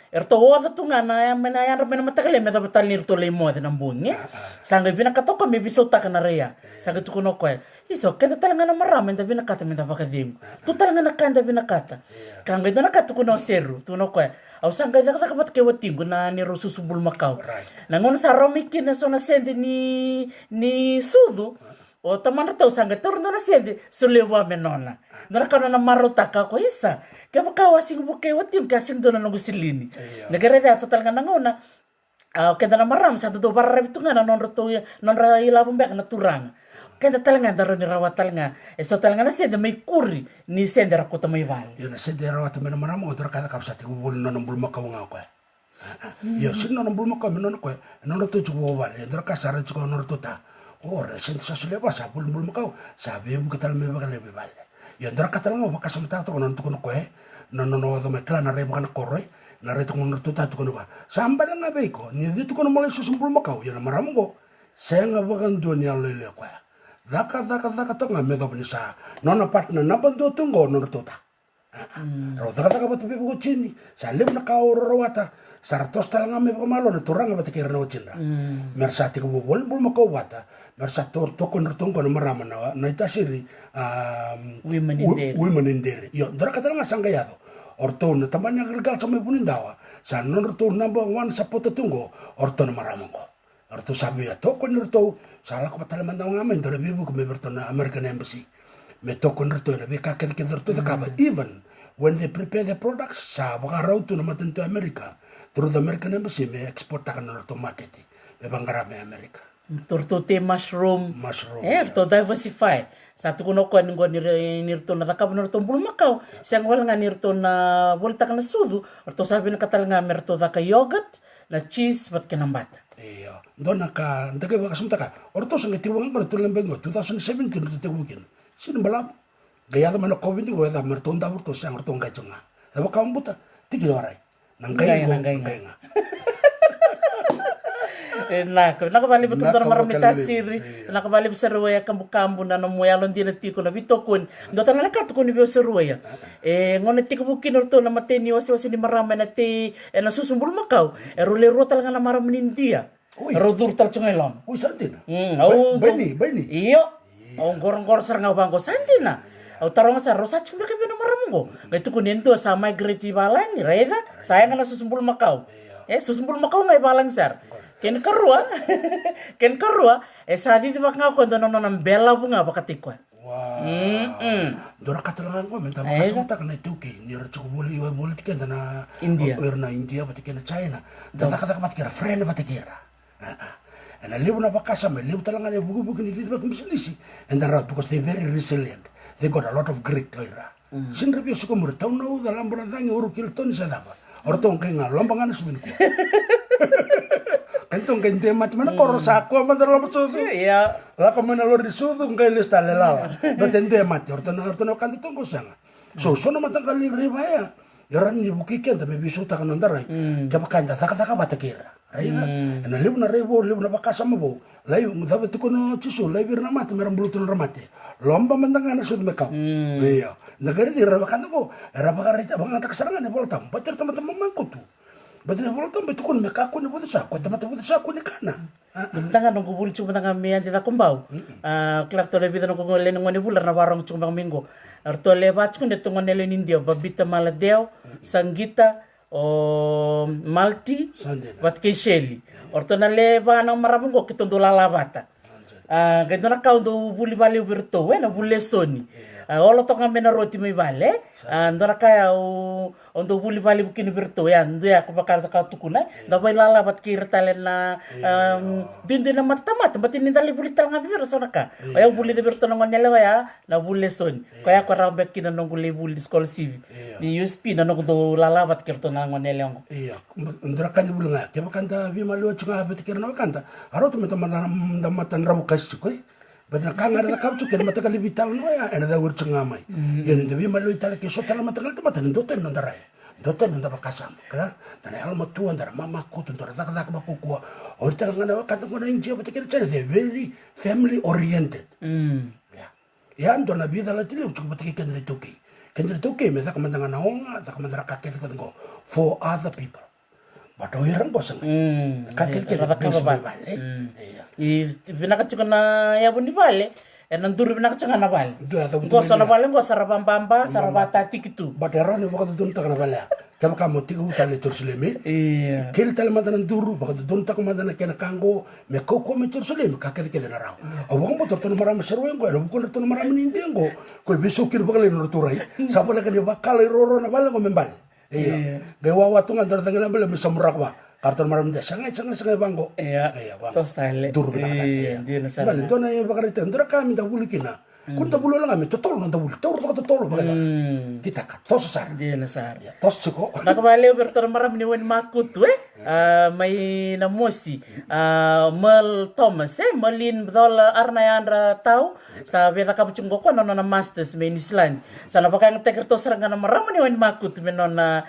erto wada tunga na mena yan mena matakale meta batal nirto le mo de nambunge sanga bina katoka me biso taka na rea sanga tukuno ko iso kenda talanga na marama nda bina kata meta baka dim tu talanga na kanda bina kata kanga na kata kuno seru tuno ko au sanga da kata bat ke watingu na ni rosusubul makau na ngon sa romiki na sona sende ni sudu o tamana tau sanga turno na sende sulewa menona nara kana na marotaka ko isa ke baka wasing buke watim kasing dona no gusilini negara da sa talanga nangona kenda na maram sa do barra bitunga na non roto non ra ila bumbek na turang kenda talanga daro ni rawat talanga so talanga na sende may kuri ni sende ra ko tamay val yo na sende rawat men maram o dara kada kapsa ti bul non bul makaw nga ko yo sin non bul makaw men non ko non roto chu val dara ka sara chu non roto ta ora sende sa suleba sa bul makaw sabe bu katal me bakale be val ya ndara katalanga baka samta to kono tukono ko no do me klana re baka koroi na re tukono tuta tukono ba samba nga be ko ni di tukono mole susumbul makau ya na maramongo senga baka ndoni alele ko daka to nga me do sa no partner na bando tungo no tuta ro daka bat be ko chini sa lem na ka rawata sartos talanga me baka malo na turanga bat kirna wachinda mersati ko bol makau wata mersator to kon rtongo no marama na itasiri women in dairy yo dara katanga sangayado orto na tamanya gergal sama bunindawa san non orto number 1 sapota tungo orto na marama ko orto sabi to kon orto sala ko patala mandang ngamen dara bibu ko me berto na American Embassy me to kon orto na be ka ke orto da kaba even when they prepare the products sa baka rauto na matento America through the American Embassy me export ta kan orto market be bangara me America Tortote mushroom. To diversify. Satu kuno ko ngo nirto na takap nirto bul makau. Siang wala nga nirto na bolta na sudu. Orto sabi na katal nga merto da ka yogurt na cheese pat kinambata. Iyo. Dona ka ndake ba kasumta ka. Orto sang tiwang ko to lembengo 2017 to tebukin. Sino balap. Gaya da man ko bindu wa da merto nda burto sang orto nga chunga. Tapi kamu buta tiki orai. Nangkainga. Nangkainga. Nakabali betul maramita siri, nakabali seruya kambu na no moyalon dina tiko na bitokun. Dota na nakat ko ni bio seruya. Ngone tiko bukin orto na mateni wasi ni marama na te na susumbul makau. Rule rota nga na maram nindia. Rodur tal chungelam. Santina. Bani. Iyo. Gorong sarang bangko santina. Au tarong sa rosa chumba ke bena maramungo. Itu kunento sa migrate balang reda. Sayang na susumbul makau. Susumbul makau ngai balang sar. Ken karua, sadi di bakal kau dono nonam bela bunga bakatikwa. Wah. Dora katalangan ko minta makasih tak na itu ki ni racu boli tikan na India. India batikan na China. Dada kata batikira friend batikira. And live na bakasa me live talangan e buku ni dito bakum sinisi. And then because they very resilient. They got a lot of grit oira. Sindra bi suko mur taw no dalam berantangi uru kilton sa daba. Ortong kay nga lombangan subin ko. Kentong kente macam mana koro saku ama dalam sudu. Iya. Lah kamu nalor di sudu ngai lista lelala. Batente mati ortono kan tunggu sanga. So sono matang kali ribaya. Yaran ni bukikan tapi bisu tak nondarai. Kapa kanda taka batakira. Raiba. Na libu na rebo libu na bakasa mabo. Lai mudaba tukono cisu lai birna mati meram bulutun ramate. Lomba mandangana sud mekau. Iya. Negara di rabakan ko. Rabakarita bang atak serangan ni bola tam. Pacar teman-teman mangkutu. Berarti bola tam betul kun mekaku ni bola saku. Teman-teman saku ni kana. Bentangan nunggu bulu cuma tengah mian tidak kumbau. Kelak tu lebih nunggu ngoleh ngoni bulan na warung cuma minggu. Arto lebat kun detu ngone India babita maladeo sanggita o malti bat kesheli. Orto na leba nang maramungo kitondo lalabata. Ganto na kau do buli bali berto na bule soni. Olo to ngamena roti mai vale, ndora kaya ondo buli bali bukini berto ya, ndo ya ko bakar ka tukuna, da bai lala bat kirtalen na dindi na matamat, batin nindali buli tal ngabi berso naka. Aya buli de berto ngon nele ya, na bule son. Kaya ko rambe kina nong buli skol civi. Ni USP na nong do lala bat kirto na ngon nele ngo. Iya, ndora kan bulu nga, ke bakanta vi malu chunga bet kirna bakanta. Aro to metamana ndamatan rabu kasukoi. Badna kanga da kapchu ken mata kali vital no ya ena da urchu ngamai yen de vi malo itala ke sota la mata kali mata ndoten no darai ndoten no da bakasam kala tan al matu andar mama ko to da da ba ko ko orta ngana ka to ngana inje bata ke chane they very family oriented ya ando na vida la tili uchu bata ke kendre toki me da kamanda ngana onga da kamanda ka ke ko for other people but oiran bosang kakek ke vale Binakachuka na yabon di bale. Nang duri binakachuka na bale. Gosa na bale, gosa rabambamba, sarabata tikitu. Baterano baka doon tak na bale. Kaya kamu tiga utali tersulemi. Kil tali mandan duru baka doon tak mandan kena kango. Me koko me tersulemi kakek ke na raw. Awang mo torto marami serueng ko. Ano bukon torto marami nindiang ko. Ko besokir baka le norturay. Sabo la kanya bakal roro na bale ko membal. Gawa watungan tertanggal na bale misamurak ba. Karton maram dia sangai banggo. Iya. To style. Dur binakatan. Dia na Bale to na bakarita. Ndra kami da buli kina. Kun da bulo lang kami totol nang da buli. Toro to totol bagada. Kita ka to sar. Dia na sar. Ya tos cuko. Nakabale bertor maram ni wen makut may namosi. Mel Thomas Melin bdol arnayandra tau sa beta kabuchungo ko no na masters me New Zealand. Sa napakang tekerto sarang na maram ni wen makut me no na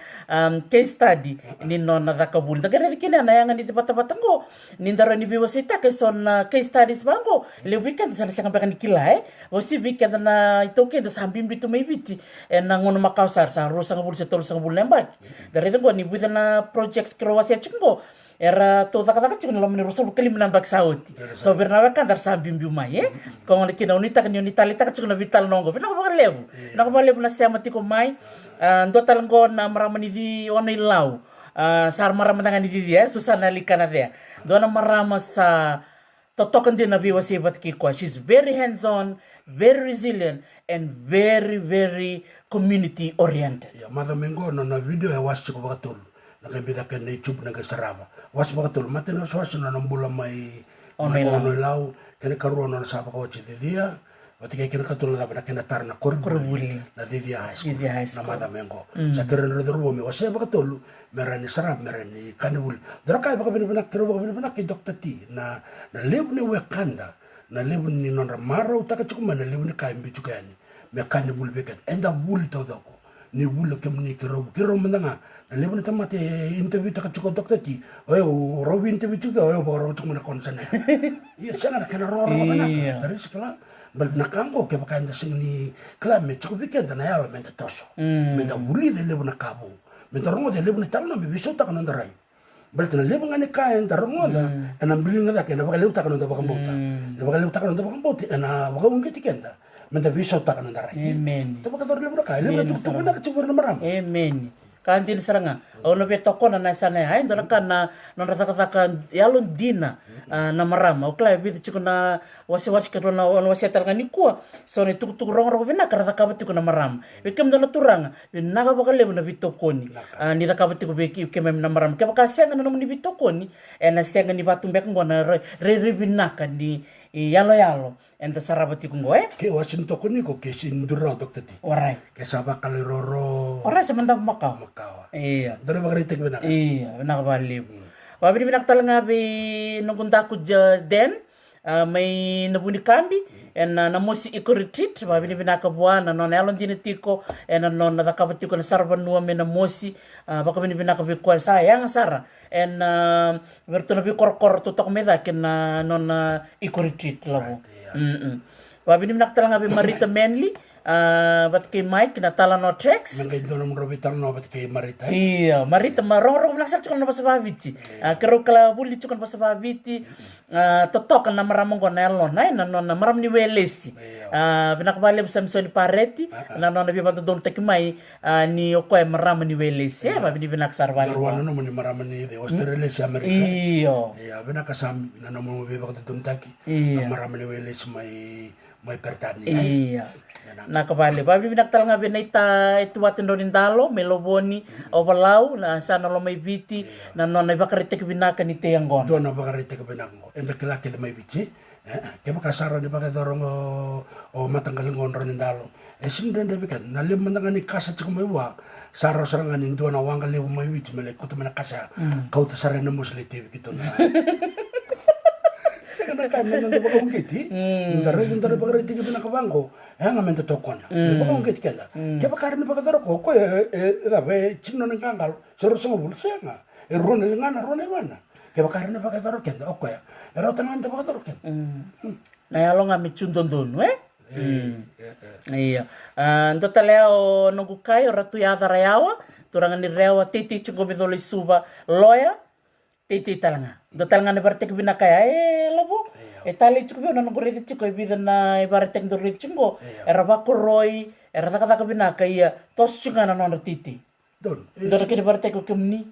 case study ni no na dakabul. Dagare kina na yang ni bata-bata ko. Nindaro ni biwasita kay son case studies bango. Le weekend sa sa kampakan kilay. Si weekend na ito kaya sa hambim dito may biti na ngono makausar sa rosa nga bul sa tol sa bul lembak dari ko ni buta na projects kroasia chungo era to taka chungo lo ni rosa kalim nambak sauti so bernawa kan dar sa hambim bumay kung ni kina unita kan unita lita chungo na vital nongo pina ko lebu na siya mati ko may ndo talanggo na maramani di onay law sa maramanangan ni di susana likana dia do na marama sa totokan din na biwa si Bat Kikwa. She's very hands-on, very resilient, and very, very community-oriented. Ya, mata mengo na video ya wasi ko bakatul. Nakabida ka na YouTube na kasaraba. Wasi bakatul. Mata na wasi na nambula may onay law. Kaya karuan na sa pakawachi dia. Bati kaya kinakatul na dapat na kinatar na kurbuli na Vidia High School. Na mata mengo. Sa kiran na darubo mi wasi bakatul. Meran ni sarap, meran ni kanibul. Dara kaya baka binibanak, pero baka binibanak kay Dr. T na live ni Wakanda, na live ni Nonra Maraw, taka chukuma na live ni Kaimbi chukayani. Me kanibul bekat, enda buli tau dako. ni bulu kemni kiro menanga na lebu na tamate interview taka cukup dokter ti oyo robi interview juga oyo baru untuk mana konsen iya sangat kena roro mana dari sekolah bal nakango ke bakan da singni klame cukup weekend na yalo menta toso menta buli de lebu na kabo menta rongo de lebu na talna me biso taka nandarai bal tana lebu ngani kain da rongo da ana bilinga da kena bakal lebu taka nanda bakal bota bakal lebu taka nanda bakal bota ana bakal ngiti kenda menta biso taka nandarai amen tapi kalau lebu na kai lebu na tuku na kecubur na maram amen kantin seranga ono be tokona na sana hai ndona kana non rata yalon dina na marama o kla bi tiku na wasi katona ono wasi taranga ni kwa so ne tuk rong bina karata ka tiku na maram be kem dona turanga be naga bakal le na bitokoni ni ta ka tiku be kem na maram ke bakasya na no ni bitokoni ena senga ni batum be ngona re binaka ni yalo enta sarabati kungoe ke wasin tokoni ko ke sindura dokter ti orai ke saba kali roro orai semenda makau makawa iya dari bagari tek bena iya benak balik wabi binak talanga bi nungkunta ku den may nabuni kambi en na mosi iko retreat wabi ni binak buana non elon dinetiko en non na takabatiko na sarban nuwa me na mosi baka bini binak bi kwa sayang sara en berto na bi kor tutok meda ken non iko retreat labo wabi ni binak talanga bi Marita Manley bat kay Mike kinatala no tracks nangay donom robitan no bat kay Marita iya Marita marong naksak chukon na pasababiti kero kala buli chukon pasababiti totok na maramong ko na elon na maram ni welesi pinakabali Samson Pareti na no na bibanto don tekmai ni okoy maram ni welesi ba bini binaksarbali darwana no ni maram ni de Australia si Amerika iyo iya binakasam na no mo bibak don taki maram ni weles may pertani iya nakabali babi binaktal nga binaita ituwatin do nindalo meloboni obalau na sana lo may biti na non ay bakaritek binaka ni teyangon do na bakarite ka binako enda kilaki de may biti ke bakasara ni bakadorong o matanggaling onro nindalo sindren de bikan na lim mandangan ni kasa tsuk may wa saro sarangan indo na wangal lew may biti mele ko tamana kasa kau tasara na musli TV kito na kan nang de bakong kiti ndara bakari tigi bina kabangko nga mento tokona de bakong kiti kala ke bakari ni bakadaro ko rabe chino nang kangal soro songo bulsenga rone ngana rone wana ke bakari ni bakadaro kenda okoya ero tangan de bakadaro ken na yalo nga michundon don iya ndo taleo nungu kai ratu ya darayawa turangan ni rewa titi chungo midoli suba loya titi talanga ndo talanga ni bartek bina kaya labo tali chuko no ngorete chuko bidana bartek ndo rete chungo era bakuroi era taka bina kaya tos chunga na no titi don ndo kini bartek ko kemni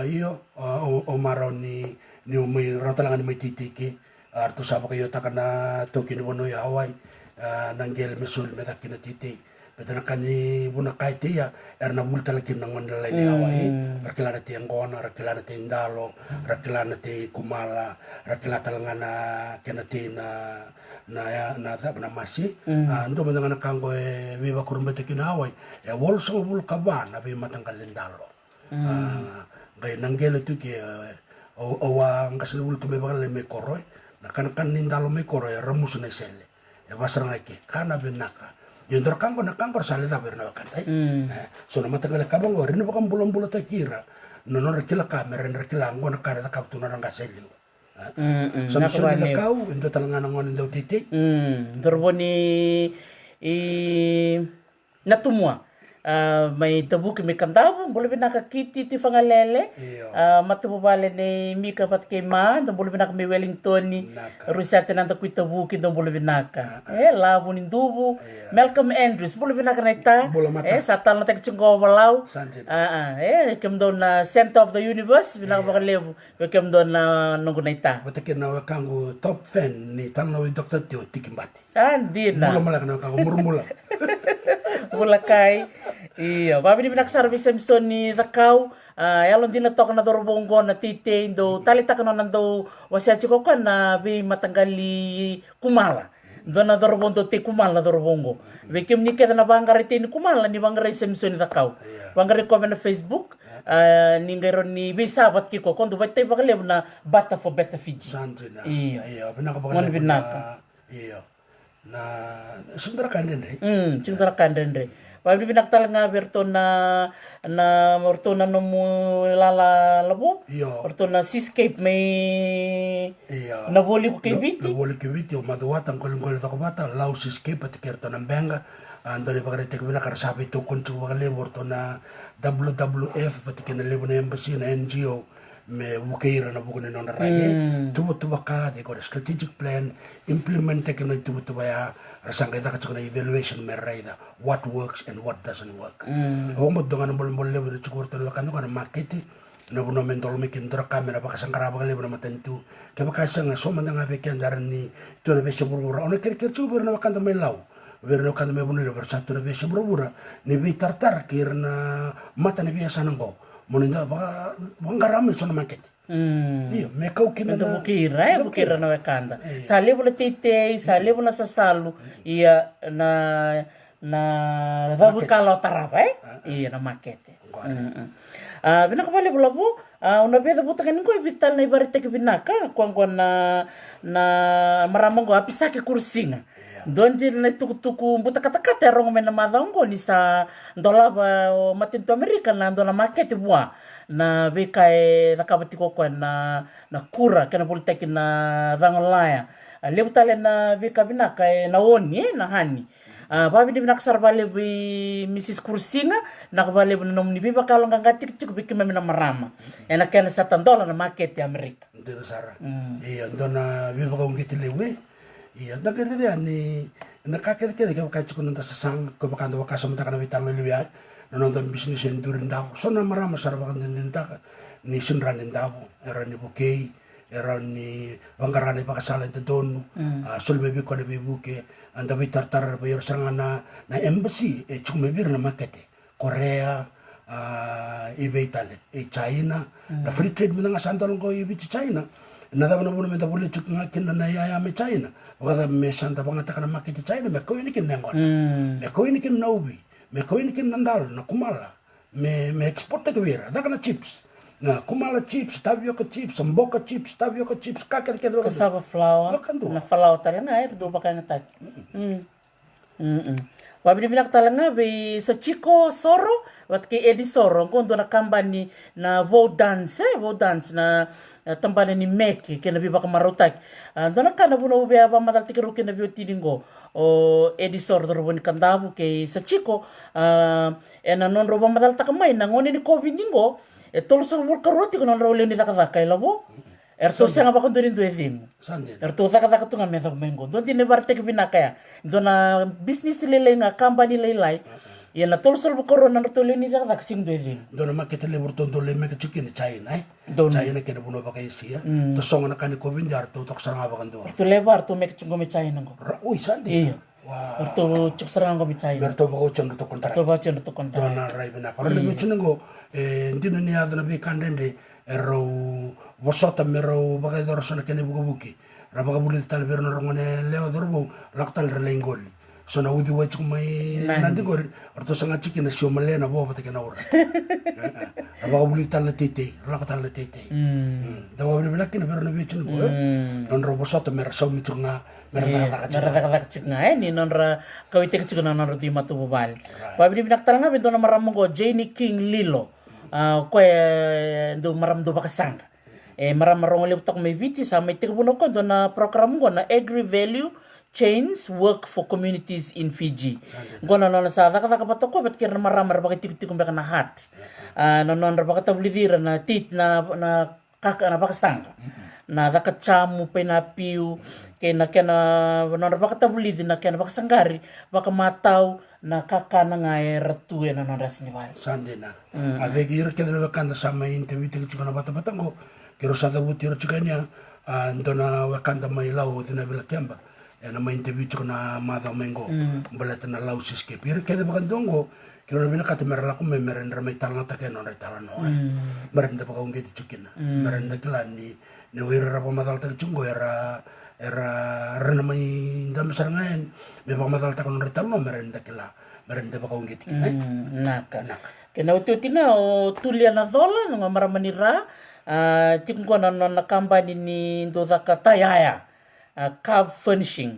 iyo o maroni ni umay ratalanga ni may titi ki arto sabo kayo takana tokin bono ya Hawaii nanggel mesul medak kina titi Betul kani buna kaiti ya erna bulta lagi nangon dalai ni Hawaii rakilana ti Anggona rakilana ti Indalo rakilana ti Kumala rakilana talangana kena ti na tak na masi ando mandanga kanggo wiwa kurumbete kina Hawaii ya wol so bul kaban abi matanggal Indalo gay nanggel tu ki owa ngasle bul tu me bakal me koroy na kan Indalo me koroy remus na sele ya basranga ki kana benaka Yondor kangko na kangko salita berna kantai. So na matanggal kabang go rin bakang bulan-bulan ta kira. Nono rekila kamera rekila anggo na kada ta kaptuna nang kaseliu. Sa so na kau indo talangan ngon indo titi. Dorboni natumwa. May tabuki may kantabo, boleh binaka kiti ti fangalele, matubale ni Mika pat kay ma, dan boleh binaka may Wellington ni Rusate nanda kuy tabuki dan boleh binaka. Labo ni dubu, Malcolm Andrews, boleh binaka na ita, satal na tekchungko walaw, kem doon na center of the universe, binaka baka levo, kem doon na nunggo na ita. Batakin na wakango top fan ni tanaw Dr. Teo Tikimbati. Sandi na. Mula malak na wakango murmula. Bulakay. Iya, babi ni binaksarbi Samson ni Rakaw. Yalon din na tok na dorobongo na tite do talita kano nando wasya chiko kan na bi matanggali Kumala. Do na dorobongo te Kumala dorobongo. Bekim ni keda na bangare te ni Kumala ni bangare Samson ni Rakaw. Bangare ko na Facebook. Ni ngayron ni bisabat kiko kondo batay bakalew na bata for better Fiji. Sandre na. Iya. Binaka bakalew na. Iya. Na sundara kanden re. Sundara kanden re. Pabili binaktalanga bertona nomu lala labo. Iyo. Bertona seascape may Iya. naboli ko kay biti. Naboli kibiti o maduwatan kolingkol takobata lau siskip at kerto ng benga andoni pagkaritek bina karasabi to kuntu pagalibor to na WWF pati kinalibor na embassy na NGO me bukaira na bukunin on rage tuwa ka de ko strategic plan implement tekno tuwa ya rasanga ita ka evaluation me raida what works and what doesn't work o mo dongan bol bol lebo de chukurto no kanu kana maketi na buno mentol mekin dra kamera baka sangkara baka lebo na matentu ke baka sanga so man nga beken daran ni to na beshe burbura ona ker chuber na bakanda me law ver no kanda me buno lebo satu na beshe burbura ni bi tartar kirna mata ni biasa nango moninda ba bangarame so na maketi iyo me kau kina Ito bukira na wakanda. Sali mo na tite, sali mo na sasalu, iya na vabukalo tarapa iya na makete. Binakabali pula po, una beda buta kanin ko ibital na ibarite ke binaka, kuang na maramang ko apisa ke kursinga. Doon din na tuku buta kata-kata rong men na madang ko ni sa dola ba matinto Amerika na doon na makete buwa na bikay nakabati ko na kura kana politik na rangolaya. Lebutale na bika binaka na oni na hani. Babi di binaksarbale bi Mrs. Kursinga nakabale bi nom ni biba kalong gangatik tik bikima mina marama. Ena kena $7 na market ya Amerika. Ndena sara. Iya ndona biba ko ngitilewe. Iya nagerede ani nakakede ka kachu nanta sasang ko bakando wakasa mata kana vital liya nonton bisnis endurin daw. So na marama sara bakan dindinta ni sunran daw era ni bukay era ni bangarane pakasala ito doon sulmebi ko na bibuke anda tartar bayor sangana na embassy chumebir na makete Korea ibe Italy China na free trade mo nga sandalong ko ibe China na daw na muna meta boleh chuk ngakin na yaya me China wala me santa pangata kana makete China me ko ini kin nangon me ko ini kin naubi me ko ini kin nandal na kumala me export ke wira da kana chips na kumala chips tapioca chips mboka chips tapioca chips kakar kedo Cassava flour na flour talaga ay do pa kana tag Wabi bilang talanga be sa Chico Soro wat ke Edi Soro kondo na kambani na vo dance na tambane ni Meki ke na biba kamarutak do na kana buno be aba madal tikiru ke na bio tiningo o Edi Soro do boni kandabu ke sa Chico ena non roba madal takamai na ngoni ni COVID ningo tolo sa karoti ko non rawle ni takaka labo Erto siya nga ba kung doon do evim. Erto taka tunga method mengo. Doon din barte ke binakaya. Doon na business lelay nga company lelay. Yan na tolsol bu corona na tolo ni taka sing do evim. Doon na makita lebur tondo le meka chicken ni China China kena buno ba kay siya. To songa na kani ko binjar to tok saranga ba kan do. Erto lebar to mek chungo mi China ngo. Uy sandi. Iya. Wow. Erto chuk saranga mi China. Erto ba ko chungo to kontra. To ba chungo to kontra. Doon na rai bina. Ora le chungo ndino ni adana be kandende ero bosota mero bagay doro sona kene buki rabaga bulit tal verno rongone leo dorbo laktal relengoli sona udi wach kumai nanti gor orto sanga chiki na sio malena bo pate kana ora rabaga bulit tal na tete laktal na tete da wa bina kene verno be chun go non ro bosota mero so mi tunga mero taka chunga ni non ra kawite chunga non ro di matu bobal wa bina talanga bento na maramongo Janie King Lilo do maram do bakasanga maram marong liputak may biti sa may tigbuno ko do na program ko na Agri Value Chains Work for Communities in Fiji. Gona no sa taka pato ko bet kir maram bakit tik na hat. Non bakit tablidira na tit na kaka na bakasanga. Na daka chamu penapiu kena non bakit tablidi na kena bakasangari baka mataw na kaka na nga ratu na non rasnival. Sande na. Avegi ir kena wakanda sama interview tik chukana bata ngo kiro sada buti ro chukanya ndona wakanda mai lau tina bila kemba. Na mai interview chukana mada mengo balata na lau siske pir keda bakandongo kiro na binakata merala ko me merendra mai talanga take non talano. Merenda baka ungeti chukina. Merenda kilani ni wira pa madal tak chungo era rena mai ndam sarangain me pa madal tak non talano merenda baka ungeti kina. Naka. Kena ututina o tulia na dola nga maramanira tikungkona na company ni do daka tayaya cab furnishing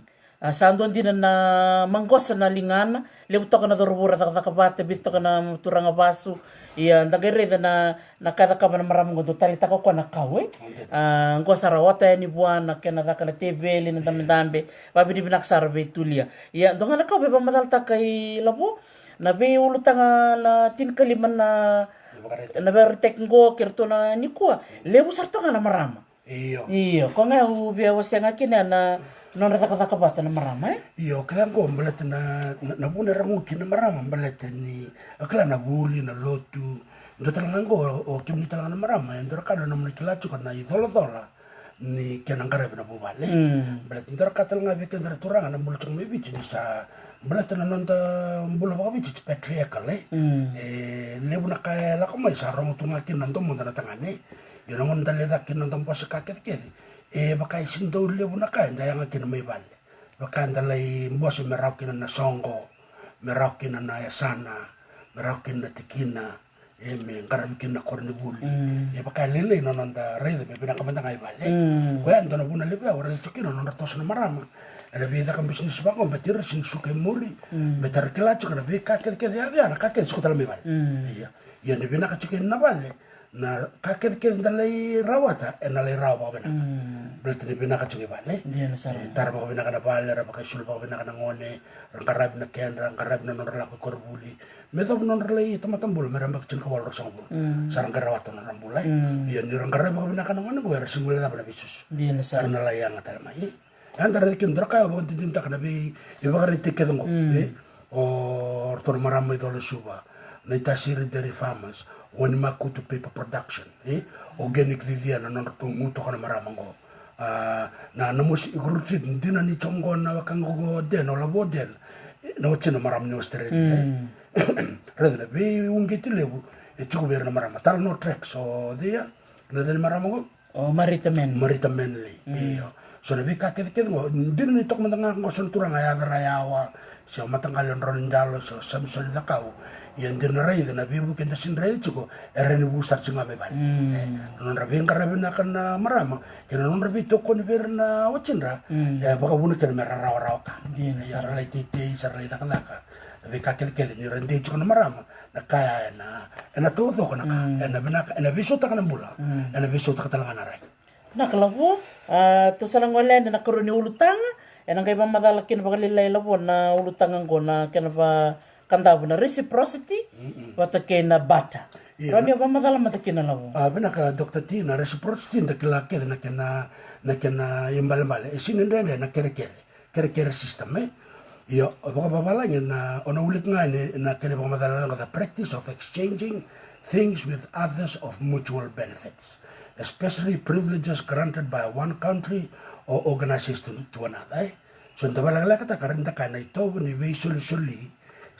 Sando andina na manggosa na lingana, lebu toka na dorobura takabate bit toka na turanga basu. Ia ndagere na kada kaba na maramungo do tali taka kwa na kawe. Ngosa rawata ya ni buana kena taka na tebeli na dambe babi di binaksara be tulia. Ia ndonga na kawe ba madal taka I labo na be ulutanga na tin kaliman na bertek ngo kerto na nikua lebu sartonga na marama. Iyo ko nga ubia wasanga kina na non taka bata na marama Iyo kala ngo mbalata na buna rangu kina marama mbalata ni akala na buli na lotu ndo talanga ngo o kimni talanga na marama ndo kada na mni kila chuka na idhola ni kena ngarabe na bubale mbalata ndo katalanga be kendra turanga na bulu chuma bichi ni sa mbalata na nonda bulu ba bichi patriarchal lebu na kaya la kama isa rangu tunga kina ndo mo na tangane yo na ngonda le da kina ndo posa kakete baka isindo lebu na kaya ndaya nga kina may bale baka ndalay mboso merau kina na songo merau kina na yasana merau kina tikina me ngarabi kina korni buli baka lele no nanda rede be binakamanda ngay bale kaya ndo na buna lebu ya wara chukina no natos na marama ana bida kan bisnis bango betir sin suke muri betar kelacho kana be kakete ya na kakete sukutala may bale ya ne bina kachukin na bale na kakete ndalay rawata enalay rawa bana berarti ni bina kacuci bale tar ba bina kana bale ra ba sul ba bina kana ngone rang karab na ken rang karab na nonor la ko korbuli me do nonor lay tamatambul meram ba cin ko wal songul sarang karawata na rambulay iya ni rang karab ba bina kana ngone go ra singul na bana bisus na lay ang talmay andar dikin draka ba tintim tak na bi iba rete kedongo o tor maram do suba na itasiri dairy farmers wani makutu paper production organic viviana non muto kana maramango na namusi igrutit dina ni chongo na wakango den ola boden na wachina maram ni ostere redna be ungeti lebu chuko ber na marama tal no trek so dia na den maramango marita menli iyo so na be ka kede ngo dina ni tok mandanga ngo son turanga ya rayawa so matangal ron jalo so samson dakau yang dinrai na bibu kenta sinrai chuko ereni bustar singa me bal non rabi ngarabi na kana marama kena non rabi toko ni berna wacindra baka bunu kena mera rawa ka ya ralai titi sarlai dakaka rabi kakel kel ni rende chuko na marama na kaya na todo kana ka na binaka na viso ta kana bula na viso ta talanga na rai na kalabu to salangolen na karuni ulutanga enang kay mamadala kin bagalilay labo na ulutanga ngona kena ba kanda na reciprocity wata kena bata rani ba madala mata kena labo bena ka Dr. T na reciprocity nda kila kede na kena imbal sinende na kere system yo baka babala na ona ulit ngane na kene ba madala the practice of exchanging things with others of mutual benefits especially privileges granted by one country or organization to another so ndabala kata karenda kana ito ni we soli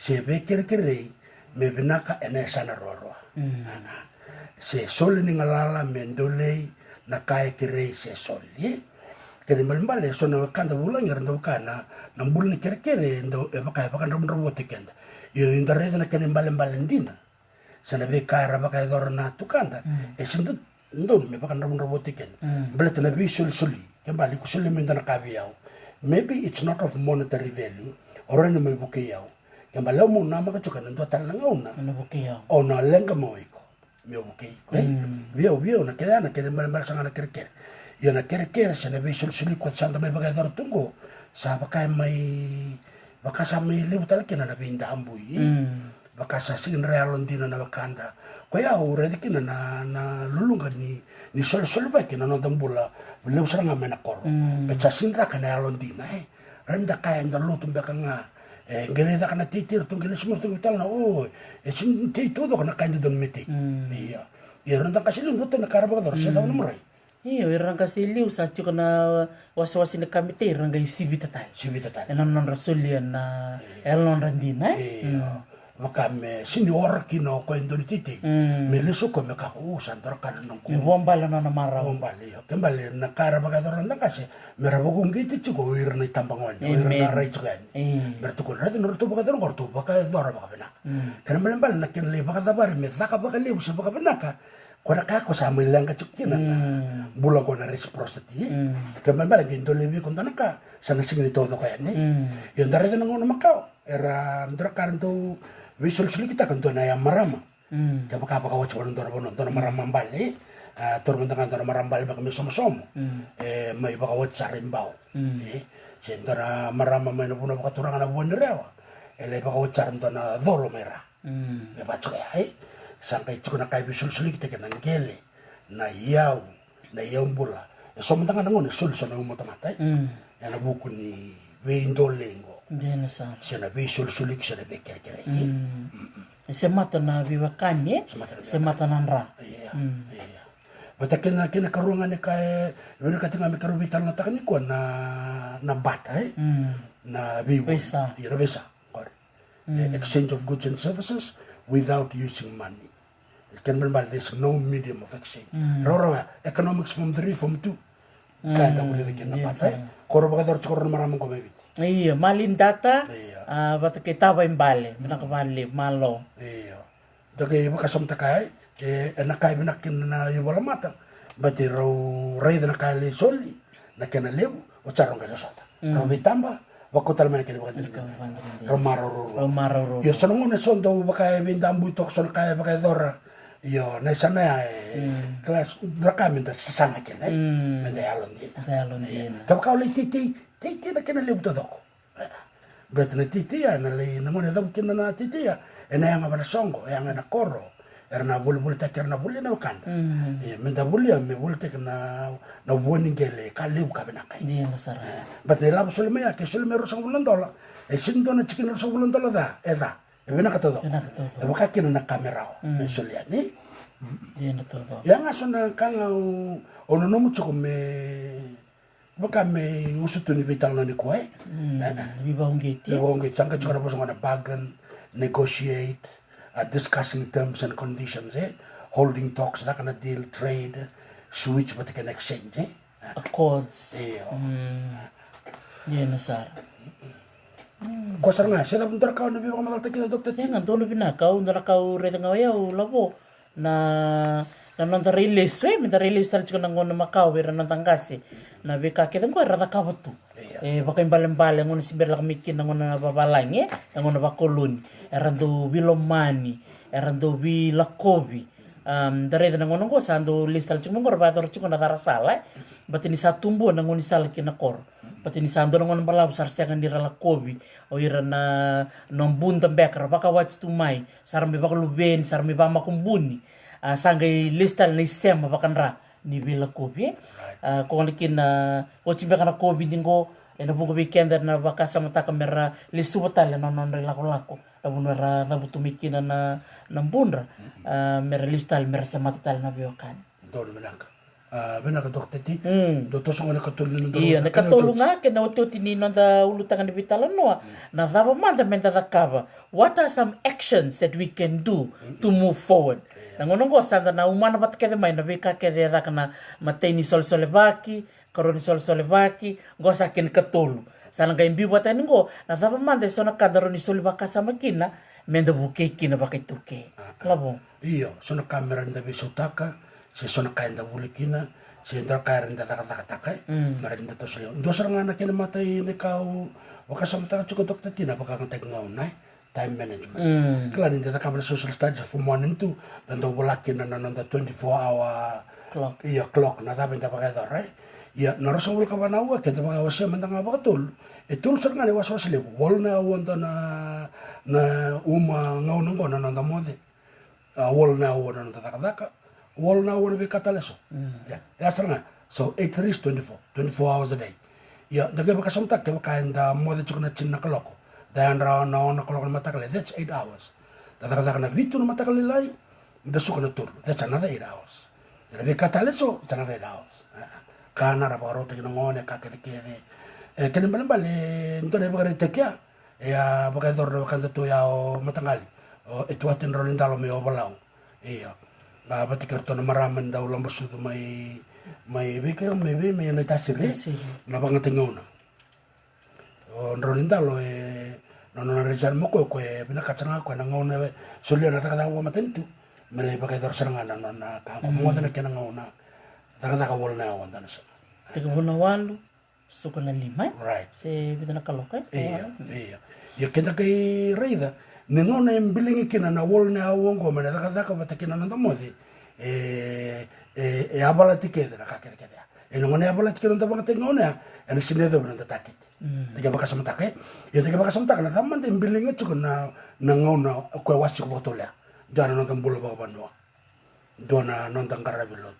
se ve kere me binaka ene sana roro se soli ni ngalala mendole na kai kere se soli kere mbale so na kanda bulang yaranda kana na mbul ni kere ndo e baka ndo robote kenda yo indare na kene mbale ndina sana be kara baka dorna tukanda e sindu ndo me baka ndo robote kenda mbale na bi soli kembali ku soli mendana kabiao maybe it's not of monetary value or any may buke yao kembali mo na makachuka ndo tal na ngauna ona lenga mo iko me buke iko vio na kene mbale sanga na kere yo na kere sa na be soli ko sanda may bagay dor tungo sa baka may baka sa may libutal kina na binda ambui baka sa sin realon dina na bakanda kaya uredi kina na lulunga ni soli ba kina no dambula beliau serang amena koro beca sinta kana alon dina renda kaya nda lutum baka nga ngene da kana titir tung ngene semua tung vital na sin ti todo kana kaya don meti iya renda kasilun do na karaba dor sa daw numray iyo irang kasiliu sa chiko na waswasi na kamite irang gay sibita tayo non rasulian na elon randina maka me sini ora kino ko indoni titi me leso ko me ka santor kana nong ko bombala na mara bombali kembali na kara baga doran na kasi me rabo kung giti chuko ir na tambangon ir na rai chukan bertu ko rado norto baga doran korto baga dora baga bena kana melembal na ken le baga dabar me zaka baga le busa baga bena ka kona kako sa milang ka chukina na bulang ko na reciprocity kaman bala ginto lebi kon tanaka sana singni todo kaya ni yon dare na ngono makao era ndra karanto visual kita kan na ya marama kapa kapa ka watch bonon tono marama bali tor mendangan tono marama bali makami somo mai baka watch sarimbao sentara marama mai no puno baka turanga na buon rewa ele baka watch tono dolo mera me bacho ya sampai cukup nak kaibi sul kita kena gele na iau bula so mentangan ngon sul so nang mata ya na buku ni wendolengo Dena sa. sana be sul sana be kere Se mata na viwakanye, se mata na nra. iya bata kena karungan ni kai bena katinga me karu vital na takani ko na bata na viwo Visa. ya visa exchange of goods and services without using money. It can be, there's no medium of exchange. Rora, economics from 3, from 2. Kaya na ulit na patay. Koro baka daw tsukoro na maramang kumibit. Iya, malin data, bata kita ba imbale, minakabali, malo. Iya. Dagi baka samta kaya, nakaya binakin na iwala mata. Bati raw ray na kaya soli, na kinalew, o charong kaya sota. Raw bitamba, wako talaman kini baka din. Romaroro. Yo sanong na son daw baka bindambu ito son kaya baka dora. Yo na sana kelas rakamin ta sasama kina mende alon din. Kapag ulit titi na kinaliw to doko. Berarti na titi ya na mo na daw kina na titi ya. Na yang na songo, yang na koro. Na bul ta na bul na kanda. Menda bul ya me bul tek na buoning gele kaliw ka binakay. Di masara. But nila mo sulme ya ke sulme ro sa $1. Sindo na chicken ro sa $1 da. Eda. Bina ka todo. Baka kina na kamera o. Mesulia ni. Dina todo. Yang aso na kang ono no mucho me baka me usutu ni vital na ni ko eh. Bibonggiti. Bibonggiti sangka juga na posong na bargain, negotiate, discussing terms and conditions holding talks na kana deal, trade, switch but can exchange Accords. Iyo. Dina sar. Kosar nga, sila puntar ka na biyo ka mataltakin na doktor. Yan nga, tulo binakaw, narakau reta nga wayaw, labo, na nanta release, minta release talit ko nang na Macau, wira nantang kasi, na bika kita ko, rata kawat to. Baka imbalang-balang, ngon si berla kamikin, nang na babalang, nang na bakulun, erando wilomani, erando wilakobi, dari nang ngon ko, sando list talit ko, ngor bator ko na tarasala, bat ini sa tumbo, nang ngon isal kinakor. Pati ni sando ngon balab sarsiagan dira la kobi o ira na nombun tambekar baka watch to mai sarmi baka luben sarmi ba makumbuni sangay listal ni sema bakan ra ni bila kobi ko likin na o chimbe kana kobi dingo na bungo weekend na baka samata kamera listu batal na non lako abunara na butumikin na nambunra mer listal mer samata tal na biokan Dolo menangka. Bena ka dokter ti dokter songo na katulun ndo iya nakatulong nga kina uto tinino da ulutangan ni bitalan no na dava manda menta kaba what are some actions that we can do to move forward nangono go sanda na umana bat kede mai na bika kede da kana mateni sol solevaki koroni sol solevaki go sakin katulu sana ga imbi buatan go na dava manda so na kadaro ni solevaka sama kina menda buke kina bakituke labo iyo so na kamera nda bisutaka se sona kainda bulikina se ndra kainda taka marinda to sio ndo saranga na kena matai ne kau wakasamta chuko dokter tina baka ntek ngaunai time management klan inda taka social studies for one and two dan do bulakina na nanda 24-hour clock clock na da benda baka dore ya naraso wul ka banawa ke da baka wasa mendanga bakatul etul saranga ne waswas le wol na wonda na uma ngaunung ko na nanda mode wol na wona nanda taka wall now will be cataleso. That's right. So 8 is 24 hours a day. Yeah, the gaba kasam tak kaya da mo de chukna chin na kaloko. Da andra na on kaloko na matakale. That's 8 hours. Da na vitu na matakale lai da suka na tur. That's another 8 hours. Da be cataleso, it's another 8 hours. Kana ra paro te ngone ka ke ke ken bale ntone ba re tekia. Ya ba dor na kan to ya o matangali. O etuatin rolin dalo me o balau. Iya. Pati karton maraman daw lang basudo may bikir may na tasiri na pangatingaw na o nrolinda lo no na rejan mo ko pinakatsanga ko nangaw na sulya na takadaw matentu mele ba kai dor serangana na ka mo na kena ngona taka wol na wanda na sa 38 suka na 5 right se bita na kaloka iya ya kena kai reida nengona embilingi kena na wol na wongo mena taka bata kena na modi abala tikede na kakere kede ngone abala tikede na banga tengona ena sinedo na tatakit tiga baka samtake ya tiga baka samtake na tamman embilingi chuko na ngona ko wasi ko botola dona no tambulo ba banwa dona non tangara bilot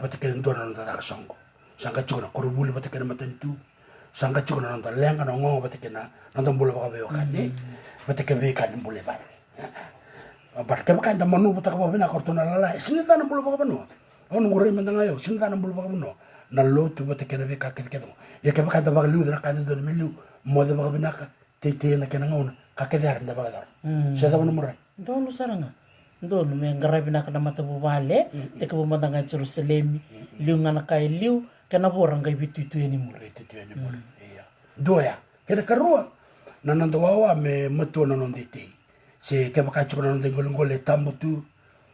batikene dona non taka songo sangka chuko na korubuli batikene matentu sangka chuko na non lenga no ngo batikene non tambulo ba be okane batikene be kan mbule ba but ke baka manu butaka ba bina kortona lala sini tana mbulu ba bano on ngure mendanga yo sini tana mbulu ba bano na lotu batikene be ka kede ya ke baka ba liu na kan do milu mo de ba bina ka tete na kena ngona ka kede ar nda ba dar se da bano mure dono saranga dono me ngarabi na kana mata bubale te ka bumandanga Jerusalem liu ngana kai liu kana borang kai bitu ni mure iya doya kena karua na nando wawa me matu na non dite se ke baka chukuna non ngole tambo tu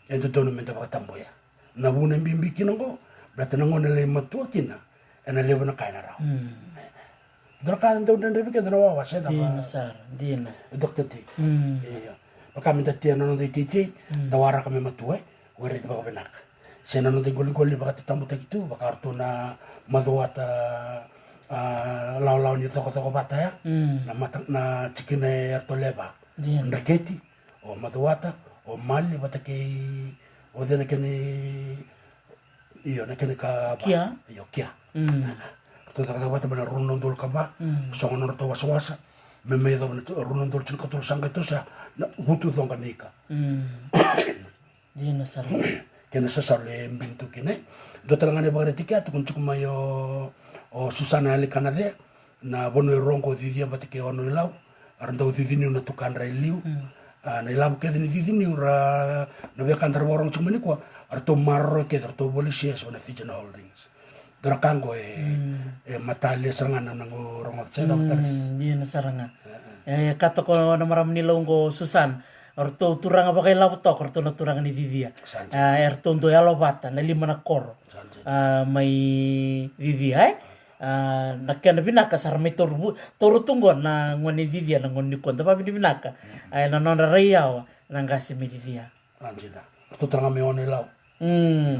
ento dono me ta tambo ya na bune mbimbi kinango berarti ngone le matu kina ena le bona kaina ra dorka ndo ndo ke dono wawa se da dina sar dina dokter ti iya baka minta tia non dite da wara kame matu wore te baka benak se na non ngole baka tambo ta kitu baka artuna madwata lau ni toko bata ya na cikine ertoleba ndaketi o madwata o mali bata ke o dena kene iyo na kene ka Kia? iyo kia to taka bata bana runon dol ka ba songo no to waswasa me me do runon dol cin katul sanga to sa hutu donga nika dina sar kena sasale mbintu kene do talangane bagare tiket kun cukumayo o Susana ali kanade na bono rongo didia batike ono ilau aranda udidini una tukan ra iliu na ilau ke dini didini ura na be kantar borong cumani kwa arto marro ke arto bolisia so na Fijian Holdings darakango matali serangana nango rongo seda bataris dina saranga kata ko na maram nilongo Susan orto turanga bakai laptop orto na turanga ni Vivia erto ndo yalo bata na lima na koro mai Vivia nakena binaka sarme toru tunggo na ngoni Vivia na ngoni konta pa binaka na nona raiawa na ngasi me Vivia anjina to tranga me one lau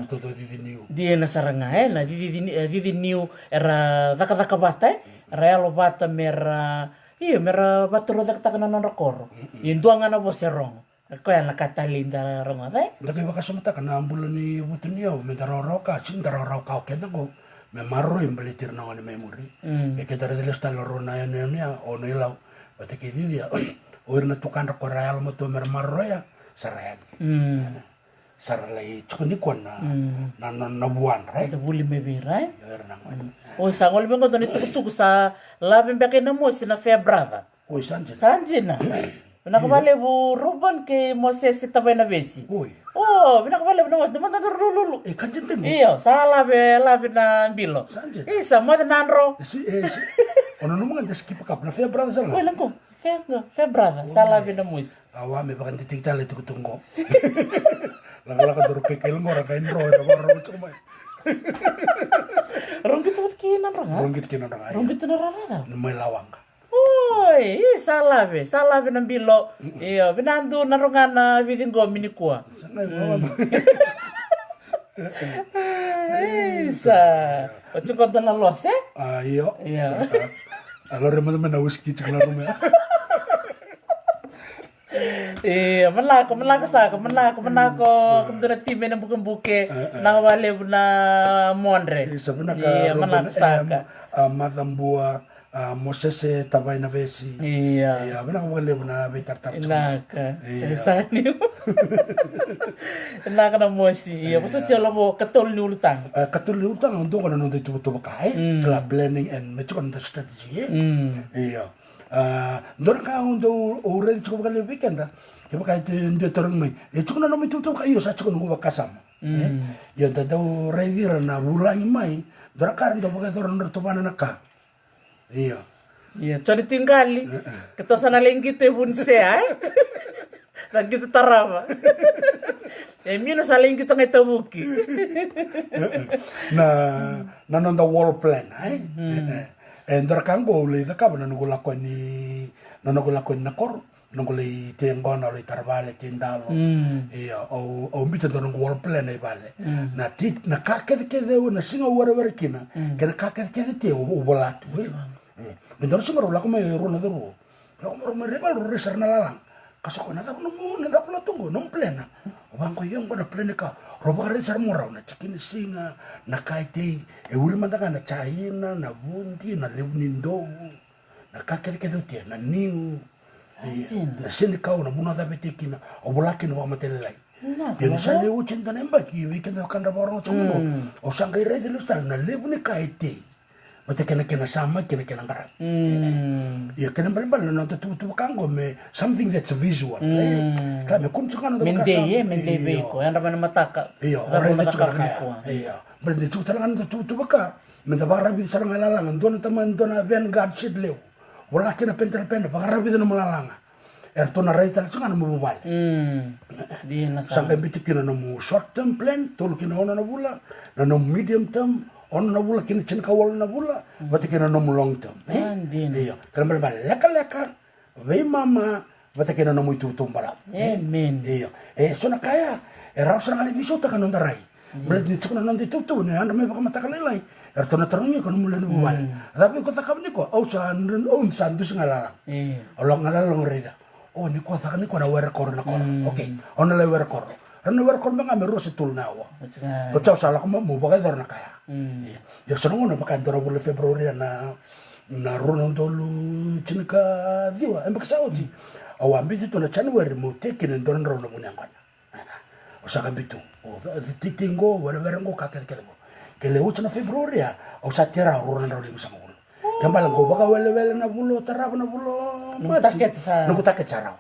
to didini dia na saranga na didini era daka bata realo bata mera mera baturo daka na nona koro induanga na boserong ko ya nakatalinda rongo lagi baka sumata kana ambulo ni butunio mentaroroka sintaroroka kenako me marro in belitir na ngani memori ke tare de esta lorona ya nenia o no ilau bate ke didia o irna tukan ko real mo to mer marro ya sarayal saralai chukuni kona na buan right ta buli me be right ya irna ngani o sa ngol bengo toni tuku sa labe mbeke na mo sina fair brother oi sanje sanjina nakabale bu Ruben ke Moses tabai na besi oi nakabale no manda lulu kanjen tengo iyo sala labe na bilo sanje isa mo na nro ono no mga skip up na fair brother sala wala ko fair brother sala be na mus awa me bakan titik tale tu kutungo langa ka duru ke kelmo ra kain ro ro chuma ronggit kinan ra ronggit kinan ra ronggit na ra may lawang oi salave na bilo iyo binandu na rongan na vidingo minikua isa ocho konta na los iyo alore mo na whisky chikla rume manako kumdura time na buke na wale na mondre manako saka madambua Moses tabay na vesi iya bana wale na betar inaka sani inaka na mosi iya basta chalo mo katol ni ultang ando kana no de tubo kai club planning and metron the strategy iya ndor ka undo already chuko kale weekend ke baka ndo torong mai chuko no mituto ka iyo sa chuko no bakasam ya do ready na bulan mai ndor ka ndo baka torong ndo bana naka iya cari tinggali kita sana lagi tu pun saya lagi tu tarama Mino saling kita ngetabuki. na nonda wall plan ai ndra kango le da kabana no la koni no la koni na kor no le tengona le tarvale tindalo o mbita no wall plan ai vale na tit na kakede kede na singa wara kina kena kakede kede te o bolatu me ndra singa la kuma rona dero la kuma me rebal resar na lalang kasoko na da pula tungo no plena bango yongo na plena ka roba resar morau na chikini singa na kaite e wilma daga na chaina na bundi na levnindo na kakere kede te na niu na sini kau na buna da betekina o bolaki no matelai Yang sale o cinta nemba ki weekend kanda borong chongo o sangai re de lustal na levni kaite mate kena sama kena ngarat ya kena bal na tu kango me something that's a visual kala me kun chukana do mende be ko anda mana mataka ora de chukana berarti tu talangan tu baka me da barabi sarang lalangan dona taman dona ben god shit lew wala kena pentel pen barabi de malalanga ertona reital chukana mo bubal di na sampai bitikina no short term plan tolu kina ona na bula na no medium term on na bula kini chin kawal na bula bati kina no long term iya karena bal leka ve mama bati kina no itu tumbala amen iya sona kaya rasa ngale biso ta kanon darai belet ni tukuna nanti tutu ne anda me baka mata kalelai ertona terungi kono mulen bubal tapi ko takam ni ko au sandu ngalalang olong ngalalong reda oh ni ko takam ni ko na wer kor na kor okay on la wer kor Rana wer kor mga meru setul nawa. O chao salah kama mo bagai dar na kaya. Ya sonong na pakai dora bulan Februari na ronon dolu cinika diwa embak sauti. Awambi itu na Januari mo tekin don rono punya kan. O saka bitu. O titingo wer ngo kaket ketemo. Kele uch na Februari ya o satira ronon rono sama bulu. Kembali ngo baga wele na bulo tarap na bulo. Nutaket sa. Nutaket sarau.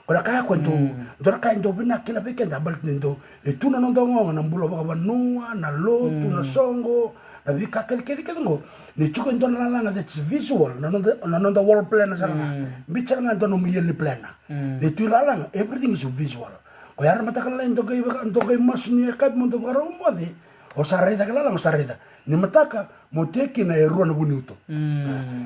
Ora kaya kwento dora kaya ndo bina kila weekend abal ndo itu na ndo ngo na mbulo baka banua na lotu na songo na bika kede ngo ni chuko ndo na langa that's visual na ndo wall plan na saranga bicara nga ndo no miyeli plan ni tu langa everything is visual ko yar mata kala ndo kay mas ni kay mo ndo baro mo di o sarida kala lang sarida ni mataka mo teki na erua na bunuto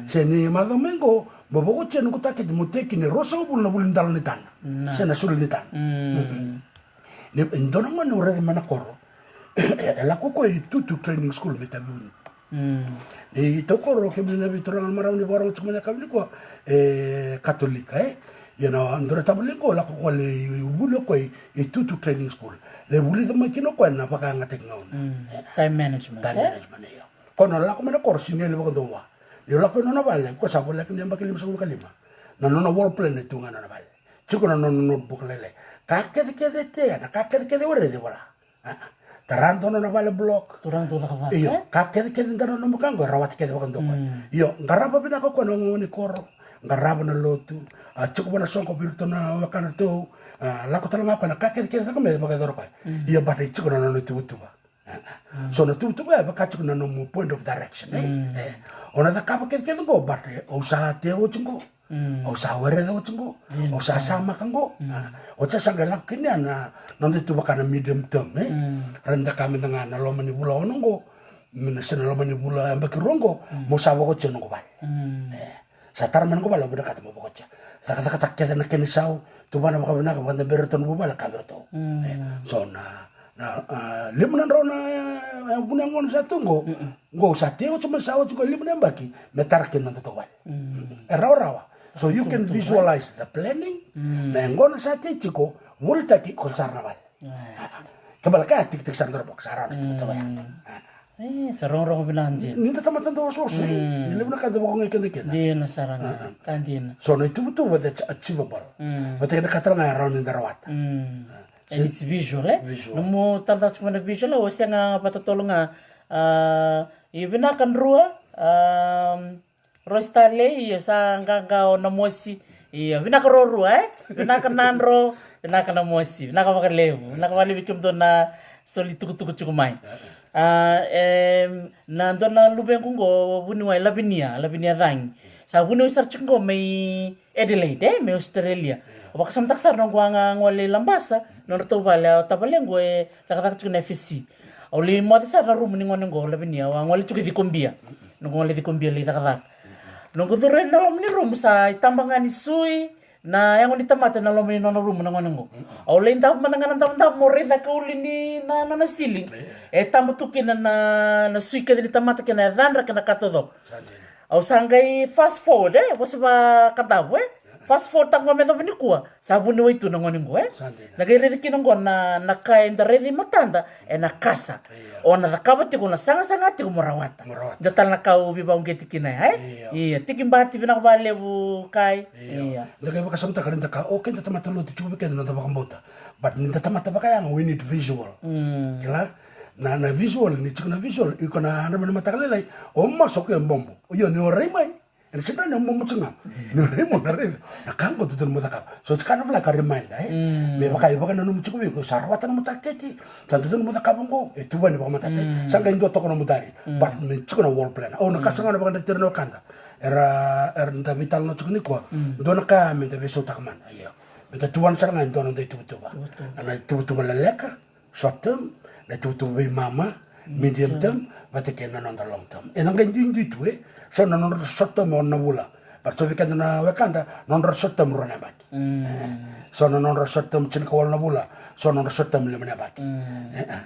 se ni madomengo Bobo chen ko take mo teki ni rosa ko na bulin dal ni tan. Se na sul ni tan. Ni ndona man ore mana koro. Ela ko itu training school metabun. E to koro ke bina bitorang maram ni borong chumana kabli ko katolika you know andora tabulin ko la ko le bulo ko itu training school. Le buli de makino ko na paka ngatek ngon. Time management. Yo. Kono la ko mana koro sinye le ko dowa. Yo la ko no vale ko sa bola que nyamba kilima sa kalima na no wall plan tu ngana na vale chiko no notebook lele ka ke te na ka ke ore de bola taranto no vale block turang tu la ka iyo ka ke ndano no mukango rawat ke de bakando ko iyo ngaraba bina ko no ngoni koro ngaraba na lotu chiko na sonko birto na wakana to la ko tala ko na ka ke ka me bakador ko iyo bate chiko no tu ba so no tu ba ka chiko no point of direction ona da kapa ke ngo bate o sa te o chingo o sa were o chingo o sa sama kango o cha sanga lakini ana nonde tu bakana medium term renda kami tanga na lo mani bula onongo mina sena lo mani bula ambaki rongo mo sa wo ko ngo bal sa tar man ko bala buda kat mo ko cha saka takke na keni sau tu bana baka bana ka banda berton bu bala ka berto so na limunan rona punya ngon satu ngo sateo cuma sawo juga limunan baki metarkin nanti tawal rawa so you can visualize the planning na ngon sate chiko wulta ki konsarna bal kabal ka tik sandar box aran itu tawal sarong bilanjin ninda tamatan do so limunan ka do ko ngeken ken di na sarang kantin so no itu that's achievable but kena katra nga around in the rawat and it's visual Namo tanda cuma visual o siya nga patutulong nga ibinakan rua rostale iyo sa ngangao na mosi iyo binakaro rua binakan nanro binakan na mosi binakan makalevo binakan malibikim doon na solituk-tuk cukumay nandun na lubeng kong go buniway labinia dang sabuni usar chungo mai Adelaide mai Australia wakasam taksar nong wanga ngole lambasa nong to vale tabale ngwe takatak chuna FSC oli mo sa room ni ngone ngole binia wa ngole chuki dikombia ngole dikombia li takatak nong kudure nalom ni room sa itambangan isui na yang ngone tamata nalom ni nono room ngone ngo oli inta manangan tam mo reda kauli ni na ceiling tamu tukin na suika ni tamata kena dhandra kena katodo au sangai fast forward você vai cantar fast forward tango medo bini kuwa sabuni waitu na ngoni ngwe na gaire kino ngona na kaenda redi matanda na kasa ona rakaba tiko na sanga tiko morawata datal na kau biba ungeti kina iya tiki mbati bina kabale bu kai iya daga baka samta karinda ka okay ta tamata lo ti chubi kena na tabakambota but ni tamata baka yang we need visual kila na visual ni chukuna visual iko na hana mana matakalelai o masok yang bombo yo ni orai mai and sita ni bombo chunga ni orai mo na re na kango tutun mo taka so it's kind of like a reminder me baka na no muchuku ko sarwata na mutaketi tanto tutun mo taka bongo e tuwa ni baka matate sanga indo toko na mudari but me chukuna wall plan o na kasanga na baka terno kanda era nda vital no chukuni ko do na ka me te beso takman ayo me te tuwan saranga indo no de tuwa ana tuwa la leka short term na tutu be mama medium term vate ke na non the long term en nga ndingi tu so na non short term on na bula par so vikanda na wakanda non short term ro na baki so na non short term chin ko na bula so non short term le na baki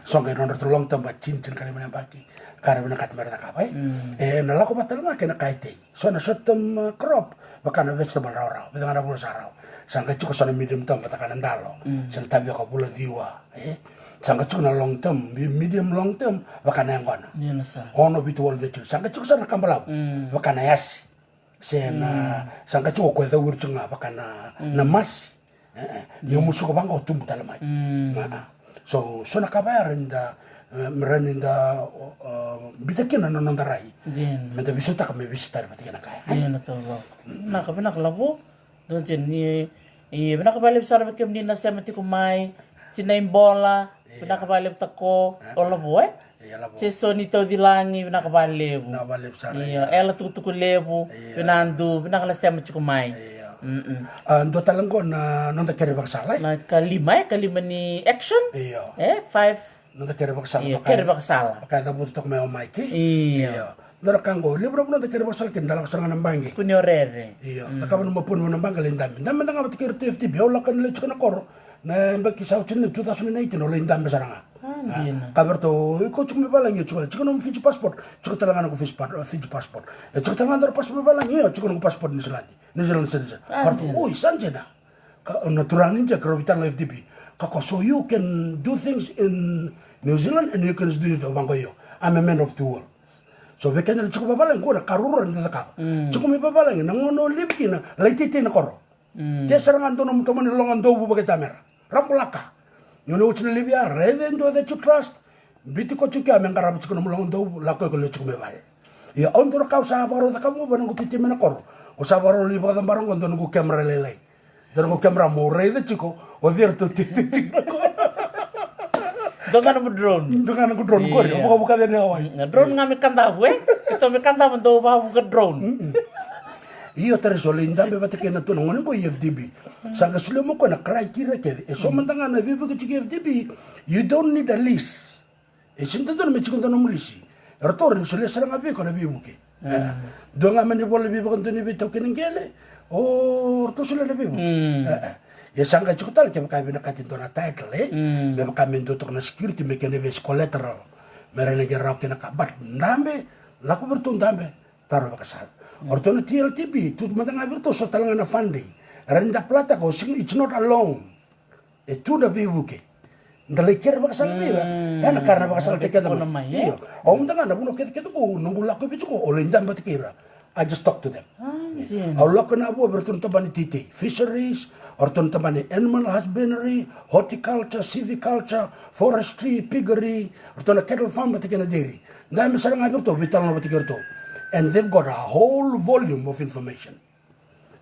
so nga non long term ba chin ka le na baki kare na kat merda ka bai na la ko batal nga ke na kaite so na short term crop bakana vegetable raw bidanga na bula sarau sanga chuko so na medium term batakana ndalo sen tabi ko bula diwa sanga chuna long term medium long term wakana ngwana ono bitual de sanga chuna kambala wakana yasi sena sanga chuko ko da wurchunga wakana na mas ni musuko banga otumbu talamai so na kabayar inda mereninda bitakina no ndarai meta bisuta kame visitar batikana kaya na to na kabina kalabo don ni bina kabale besar bekem ni na semati kumai cinaim bola pinakabalib tako olabo Ceso ni tau dilangi pinakabalib iya ela tuku lebu pinandu pinakalasema chikumai ando talangko na nonda kere baksalai na kalima ni action 5 nonda kere baksala iya kere baksala kada buto tok me omaiki iya dora kango libro nonda kere baksala kin dalak serangan nambangi kunyorere iya takaban mapun mo nambanga lindam ndam ngam tikir TFTB ola kan le chukana koro na mbaki sa uchin 2018 ola indam besaranga kaberto ko chukme balangi chukana chukana Fiji passport chukata langa ko Fiji passport chukata langa passport balangi chukana ko passport ni New Zealand citizen parto oi sanjena natural ninja krovitan FDP kako so you can do things in New Zealand and you can do it in Bangoyo I'm a man of the world so we can chukume balangi ko karuro ndaka ka chukume balangi nangono libkina laitete na koro tesarangan dono mtomani longan do bu bagetamera rambulaka ngone uchine libya rather than that you trust biti ko chuki amengara chukuna mulongan do lako ko le chukume bal ya ondoro ka sa baro da kamu banango titi mena koro o sa baro li ba barang ngondo ngo kamera lelai dan ngo kamera mo rather chiko o verto titi chiko Dongan mo drone ko rin buka din hawai drone nga mi kanta ito mi kanta mo do ba buka drone iyo teresole indambe bateke na tono ngone bo FDB sanga sule mo ko na criteria ke so mandanga na vivo ke FDB you don't need a list sinta don me chikon no mulisi retor sule seranga be ko na vivo ke donga mani bol vivo ko ni bito ke ngele o to sule na vivo ya sanga chikutal ke ka bina katin na title me ka mendo to na security me ke ne collateral merene ke raw ke na kabat ndambe la ko bertun ndambe taro bakasal Ortono TLTB, tu matanga virto so talanga na funding. Renda plata ko it's not alone. E tu na vivuke. Ndale kere bakasal tira. Kana karna bakasal te kada mai. Iyo. O mundanga na buno ket ko nungula ko bitu ko olendam batikira. I just talk to them. Allah kana abo bertun tabani titi. Fisheries, orton tabani animal husbandry, horticulture, silviculture, forestry, piggery, orton cattle farm batikena dairy. Ndame saranga virto vital na batikirto. And they've got a whole volume of information.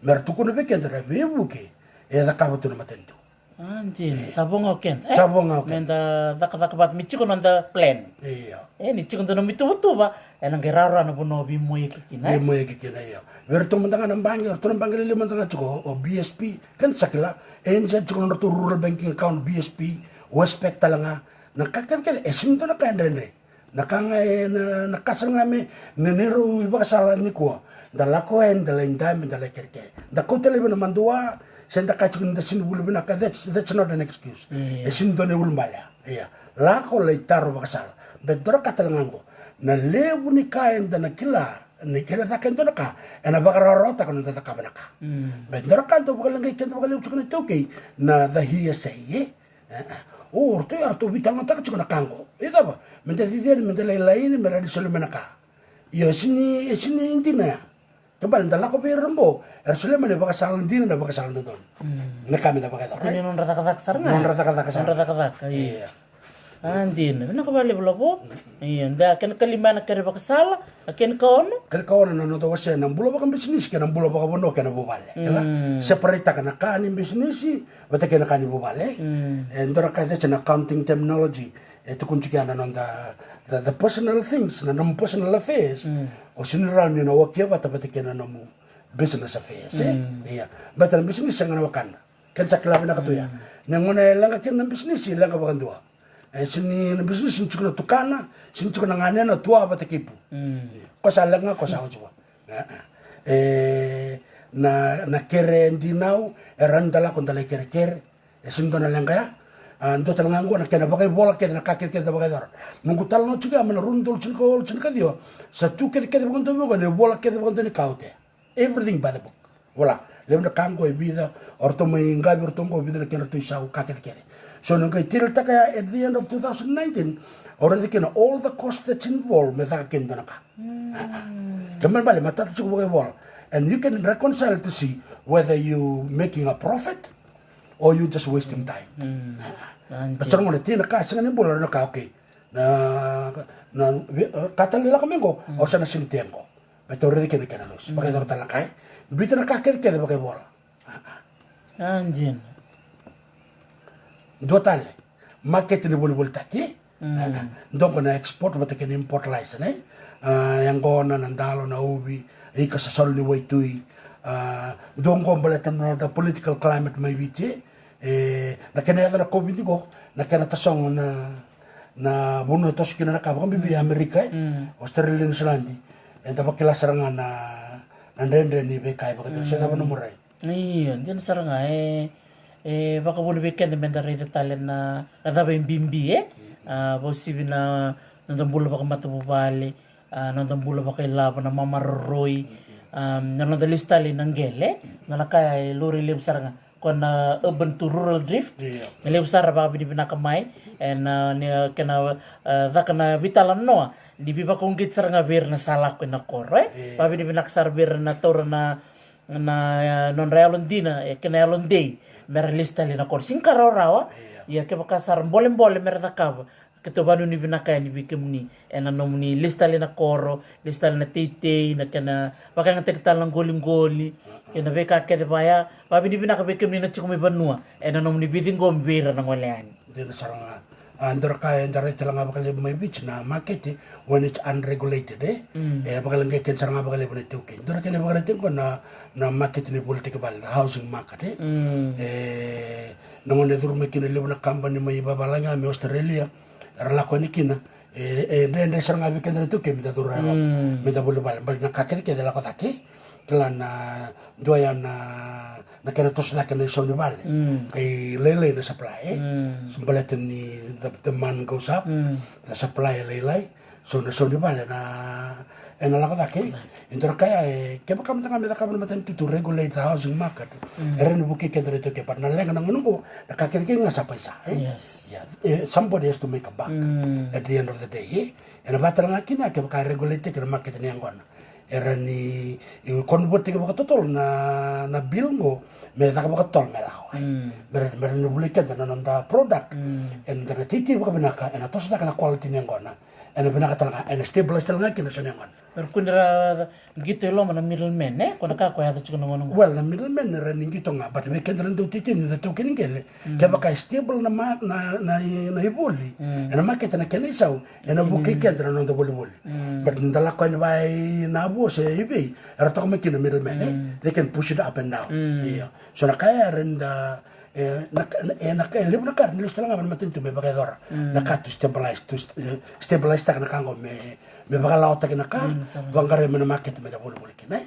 Mertukuno bekendra bebuke e da kabutu na matento. Anjin, sabong oken. Sabong oken. Menda tak michi kono nda plan. Iya. Ni chikondo no mitu ba. Nang geraro na bono bi moye kikina. Di moye kikina iya. Verto mentanga nambangi, verto nambangi lili mentanga cuko o BSP kan sakila. Enja cuko no rural banking account BSP. Westpac talanga. Nakakat esim to nakandende. Nakanga nakasar ngame nenero iba kasala ni ko. Dalako en dalendam dalakerke. Dakotele bena mandua. Senta kacukin da sini bulu binaka, that's not an excuse. Esin done ulmbala. Iya. Lako le taro bakasal. Bedro katalangango. Na lewu ni kain da nakila. Ni kira taken do naka. Ena bakararota kan da takabanaka. Bedro kanto bakalangai kanto bakalangai cukup toke. Na the hearsay. Oh, orto arto bitang tak cukup nakango. Ida ba. Menjadi dia menjadi lain meradi solumenaka. Ya sini intina. Kebal ndala ko pirembo ersule mene baka salan dina da baka salan don ne kami da baka Kani non rata sarnga. non rata Iya. Andin, na kabali blobo. Iya, nda ken kalima na kare baka sala, ken kono. ker ko na no to wase na bulo baka business ke na bulo baka bono ke na bobale kala separate kana kani business bata ke na kani bobale ndora ka ta na accounting terminology to kunchikana non the personal things na non personal affairs o sinirani na wakia bata ke na no business affairs iya bata business nga wakana kan saklabi na katuya nangona lang ka ng business lang ka bakandua sini na business sin chukuna tukana sin chukuna ngane na tua bata kipu ko sala nga ko sa ujwa na kere ndinau erandala kon dala kere sin dona lang kaya ando talangango na kena bagai bola kena kakek kena bagai dor nunggu talno juga mana rundul cinka dio satu kena bagai dor bagai bola kena bagai dor kaute everything by the book wala lemna kango e vida orto mai ngabi orto ngo vida kena tu isau kakek kena so nunggu til taka at the end of 2019 already kena all the costs that's involved me taka kena naka kemen bale mata tu bagai bola and you can reconcile to see whether you making a profit or you just wasting time. Macam mana ti nak kasih ni bola nak okay. Na kata lila kami ko, o sana sintian ko. Betul redi kena lus. Pakai dor tanah kai. Bita nak kakek kena pakai bola. Anjin. Dua tali. Market ni boleh taki. Dong kena export, betul kena import license. Yang kau nandalo na ubi, ikas sasol ni waitui. Dong ko boleh tanah the political climate may biti na kena na COVID ko na kena tasong na buno tos kina na kabang bibi Amerika Australia New Zealand and dapat kila serangan na nandende ni bekai bakit siya dapat numuray Iya, din saranga baka buno weekend men dari detalyen na kada ba yung bimbi posible na nandambula baka matubali nandambula baka ilaba na mamaroy nanon da lista li nanggele nalakay lori lib saranga kon urban to rural drift lib sar ba bini binakamay and ni kana dakana bitalan no di biba kong git saranga bir na salak ko na korre ba bini binaksar bir na tor na non realon dina kana realon day mer lista li na kor singkaro rawa ya ke bakasar bolem mer takab ketobanu ni binakay ni bikim ni nom ni lista li na koro lista li na tete na kana baka nga tegtal ng goling-goli kena beka kete baya babi ni binaka bikim ni na chikumi banua nom ni biting gombira ng walayan din sarang andor kaya ndare telang bakal may beach na market when it's unregulated bakal ngeken sarang bakal may tuke ndor kene bakal tin ko na market ni politik bal housing market nongon ne durme kine lebna company may babalanga mi Australia relako ni kina nende sarang abi kendra tu kemi datura meda bolu bal na kakek ke dela kota ke kelana doya na kena tos la kena so ni bal kai lele na supply sembalaten ni the demand goes up the supply lele so ni bal na la kota ke entor kaya ke bakam tanga meda kabel maten to regulate the housing market eren buki kendra tu ke partner lenga ngungu na kakek ke ngasa paisa yes somebody has to make a buck at the end of the day and batang akina ke baka regulate ke market ni angon era ni convert ke baka totol na bilngo me da baka tol me lao mer no bulika na nanda product and the titi baka binaka and atos da kana quality ni angon ena benaka talanga ena stabilize talanga kina sanyangan. Pero kundra gitu lo mana middleman kona ka ko ya tuh ngono. Well, na middleman na rin ngito nga, but may kenda nang titin na token ngele. Kaya baka stable na ibuli. Ena makita na kanisaw, ena buki kenda na nang buli. But ndala ko ni bay na abo sa ibi. Era to kumaki na middleman they can push it up and down. Yeah. So na kaya rin da libo na kar nilis talaga man matin to may bakadora. Naka to stabilize ta na kango me bakalaw ta na ka. Bangare man market me da buli kinay.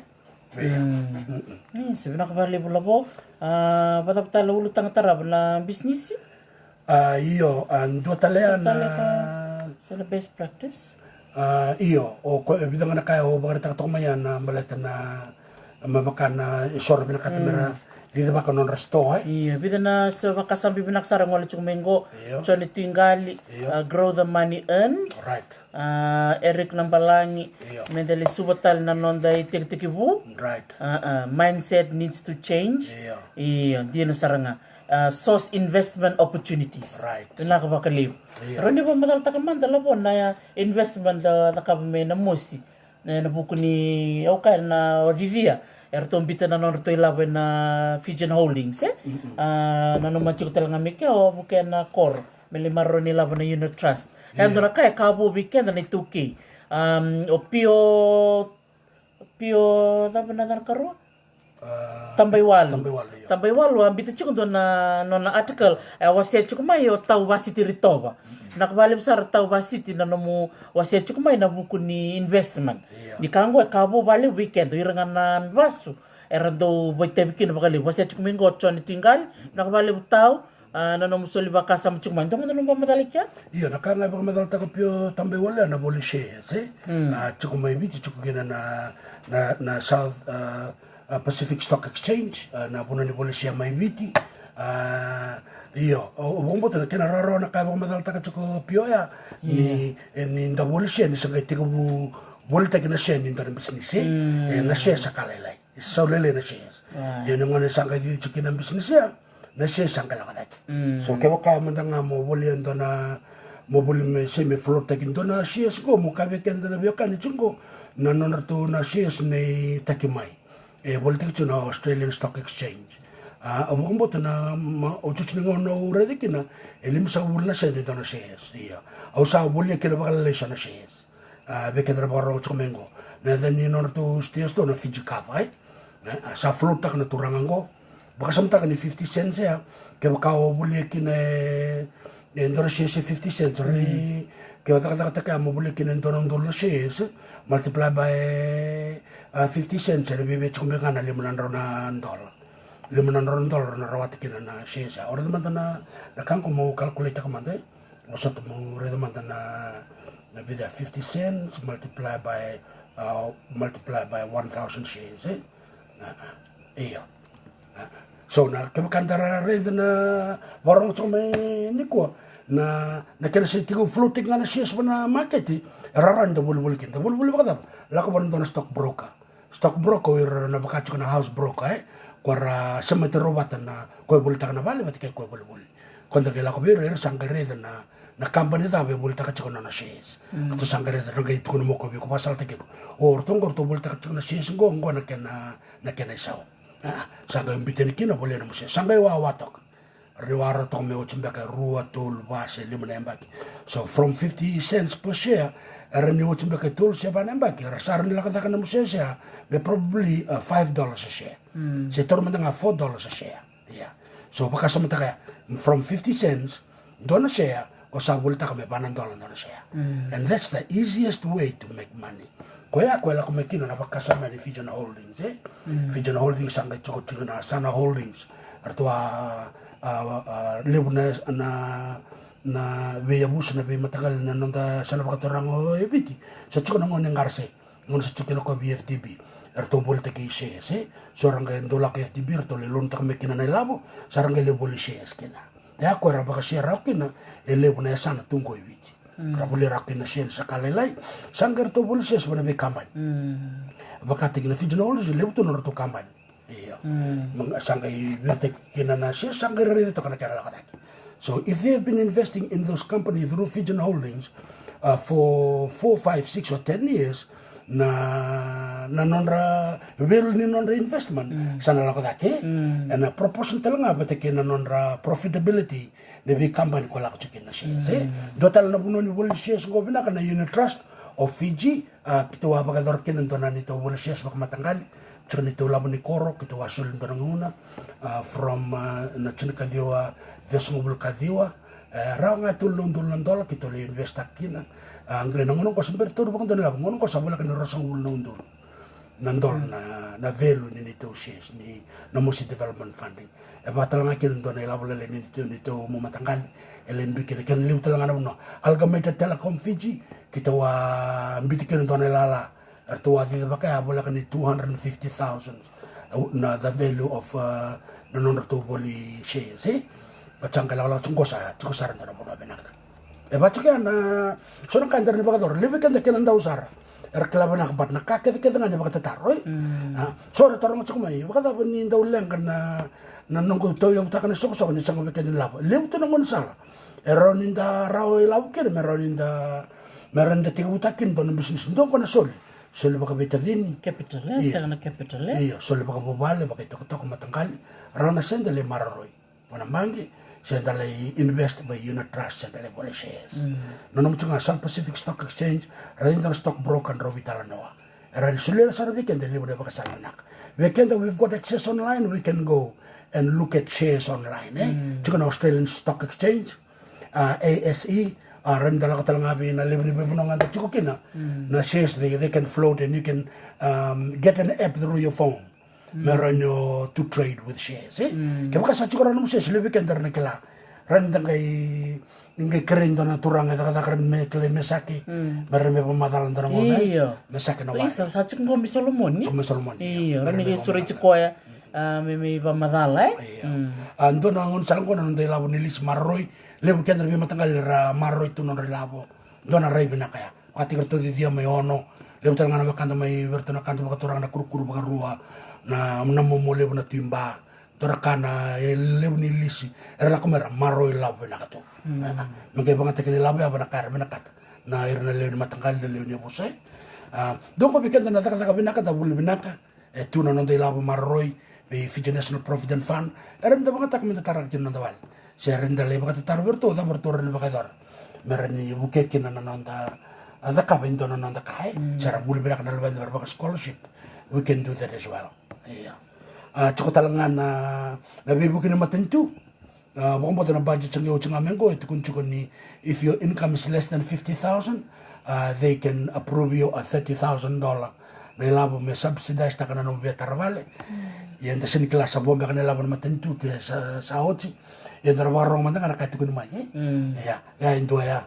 Sebenarnya kembali pula po, patap ulu tang tarab na bisnis. Iyo, dua talaya na Sa best practice. Iyo, o bidang na kaya o bakit takot kumayan na balita na mabakan na isor binakatamira. Dito ba non resto Iya, bida na sa makasambi binaksarang wala chumengo. So ni tingali grow the money earned. Right. Eric Nambalangi medali subatal na nonda itigtikibu. Right. Mindset needs to change. Iya, di na saranga. Source investment opportunities. Right. Ina ka ba kalib. Pero ni ba madal takaman dalawa na investment da nakabame na musi. Na buku ni okay na Olivia. Erto mbita na norto ilawe na Fijian Holdings na no machi ko nga mike o buke na core melimaro nila na unit trust endo na kaya kabo weekend na 2K o pio tabi na karo Tambaiwalo ambita chiko do na article wasia chiko mayo tau basiti ritoba nakabali besar tau basiti na nomu wasia chiko mai na buku ni investment di kango kabo bali weekend irangan basu erando boite bikin bakali wasia chiko mingo choni tinggal nakabali tau na nomu soli bakasa chiko mai ndonga nomu madalikia iya nakanga ba madal ta ko pio Tambaiwalo na boli shares chiko mai biti chiko gina na South Pacific Stock Exchange na puna ni polisi mai viti iyo o bombo tena kena raro na kaya madal taka chuko pioya ni nda polisi ni sanga tiko bu volta kena shen ni ndar business na she sakala lai so lele na she yo ngone sanga di chuki na business ya na she sangala kada so ke waka mandanga mo boli ndona mo boli me semi float takin dona she sko mo kabe kenda na bioka ni chungo na nonarto na she ni takimai politik na Australian Stock Exchange. Abang buat na ucuci dengan orang uredi kina elim sahul na sende dona shares. Iya. Au sahul ni kira bakal lesa na shares. Bekan orang ucuk mengo. Na dan ni nor tu stias tu na Fiji kava. Sa float tak na turangango. Baka samta ni 50 cents ya. Kaya kau boleh kina dona shares 50 cents. Kaya kata kaya mo boleh kina dona shares multiply by 50 cents ada bebe cuma kan $500 $500 na rawat kina na shares ora de mantana na kan ko mo calculate ka mande osa to mo re de mantana na bebe 50 cents multiply by 1000 shares iya so na ke kantara re de na warong cuma ni ko na kena setigo floating na shares na market raran da bul kin da bul bakada la ko ban don stock broker na bakacho na house broker kwara semete robatan na ko bul tak na bale bat ke ko bul konda ke la ko biro sangare na company da be bul tak cho na shares to sangare da ngai to mo ko be ko pasal take ko or tongor to bul tak cho na shares go na kena sao sangay mbiten kina bole na mo sangay wa watok riwara to me ochmbeka rua tul wase limna embaki so from 50 cents per share rani ochmbeka tul seba embaki rasarni la kata kana musesha be probably $5 a share se tormenta nga $4 a share yeah so baka samta kaya from 50 cents dona share o sa bulta kame $1 dona share and that's the easiest way to make money koya la kumekino na bakasama ni Fijian Holdings Fijian Holdings sanga choko na Sana Holdings artua lebuna na veyabus na be matagal na nonda sana bakatorang o eviti sa chiko nang ngarse ngon sa chiko ko BFTB erto bolte ki shese soranga ndola ke FTB erto le lonta mekina na labo saranga le boli shese kena ya ko ra baka share rakina lebuna sana tungo eviti rabuli rakina shese sakalelai sangar to boli shese bana be kamban bakati na Fijian Holdings lebuto no to kamban iya sangay birtek kinana siya sangay rito kana kaya lakataki so if they have been investing in those companies through Fijian Holdings for 4, 5, 6 or 10 years na nonra velu ni nonra investment sana lako dake and a proportion talanga batake na nonra profitability ne bi company ko lako chicken na shares dotal na buno ni wol shares go bina kana unit trust of Fiji kita wa baga dorken ndona ni to wol shares bak matangali chini to labo ni koro kita wa sul ndona nguna from na chini kadiwa vesmobul kadiwa raunga tulung dola kita le invest akina angle nangono ko samber tur bang dola ngono ko sabula kan rosong wul nundur nandol na velu ni to shares ni na mosi development funding e batalanga kin dona la bola ni to mo matangal elen bi ken liu talanga no Amalgamated Telecom Fiji kita wa mbitiken dona la arto wa di baka bola kan 250,000 na the value of na non to boli shares bacang kalau tunggu saya ndona bono benak e bacang na sono kan ni bakador lebe kan de kan nda usara erklaba na bat na kaket ngani bakata taro sore tarong chukmai bakata ni nda uleng kan na nunggu to yo takana sok ni sang beken labo lebe to ngon sala eron inda rawo labo kere meron inda merenda tiga utakin bono bisnis ndo kono sol baka betadini capital sana capital iya sol baka bobale baka tok matangkali rona senda le mararoi wana mangi senda le invest by unit trust senda le bole shares nonom chunga South Pacific Stock Exchange radinda stock broker robi talanoa era sulera sara weekend le bole baka salmanak weekend we've got access online we can go and look at shares online chunga Australian Stock Exchange ASE randa la katalanga bi na lebni be bunanga ta chukina na shares they can float and you can get an app through your phone meronyo to trade with shares ke baka sa chukara no shares lebe kan dar nakela randa ngai keren dona turanga da keren me kle mesaki merme pemadalan dona ngona mesaki no wa sa chuk ngom Solomon ni Solomon iya me suri chikoya me pamadala andona ngon salngona ndai labo nilis marroi lebu kendra bi matangal ra marroi tu non relabo dona rai bina kaya ati kerto di dia me ono lebu talangana bakanda mai bertona kanto bakatorang na kuru baka rua na namo mo lebu na timba torakana lebu ni lisi era komera marroi labo bina kato mangke bangata kene labo ya bina kara bina kata na irna lebu matangal lebu ni busai donko bi kendra na taka bina kata bul bina ka tu non dei labo marroi be Fiji National Provident Fund era nda bangata kami tarak jin nanda wal serenda le baka tar berto da berto le baka dar merani buke kina nanda ada ka bendo nanda kai cara bul berak na le baka scholarship we can do that as well iya cukup talangan na bibu kina matentu baka na budget changi o changa mengo itu kun cukup ni if your income is less than 50,000 they can approve you a $30,000 na ilabo me subsidize takana no betar vale y enda sini kelas bomba kana ilabo matentu te sa ochi y enda warong manda kana kaitu kun mai ya indo ya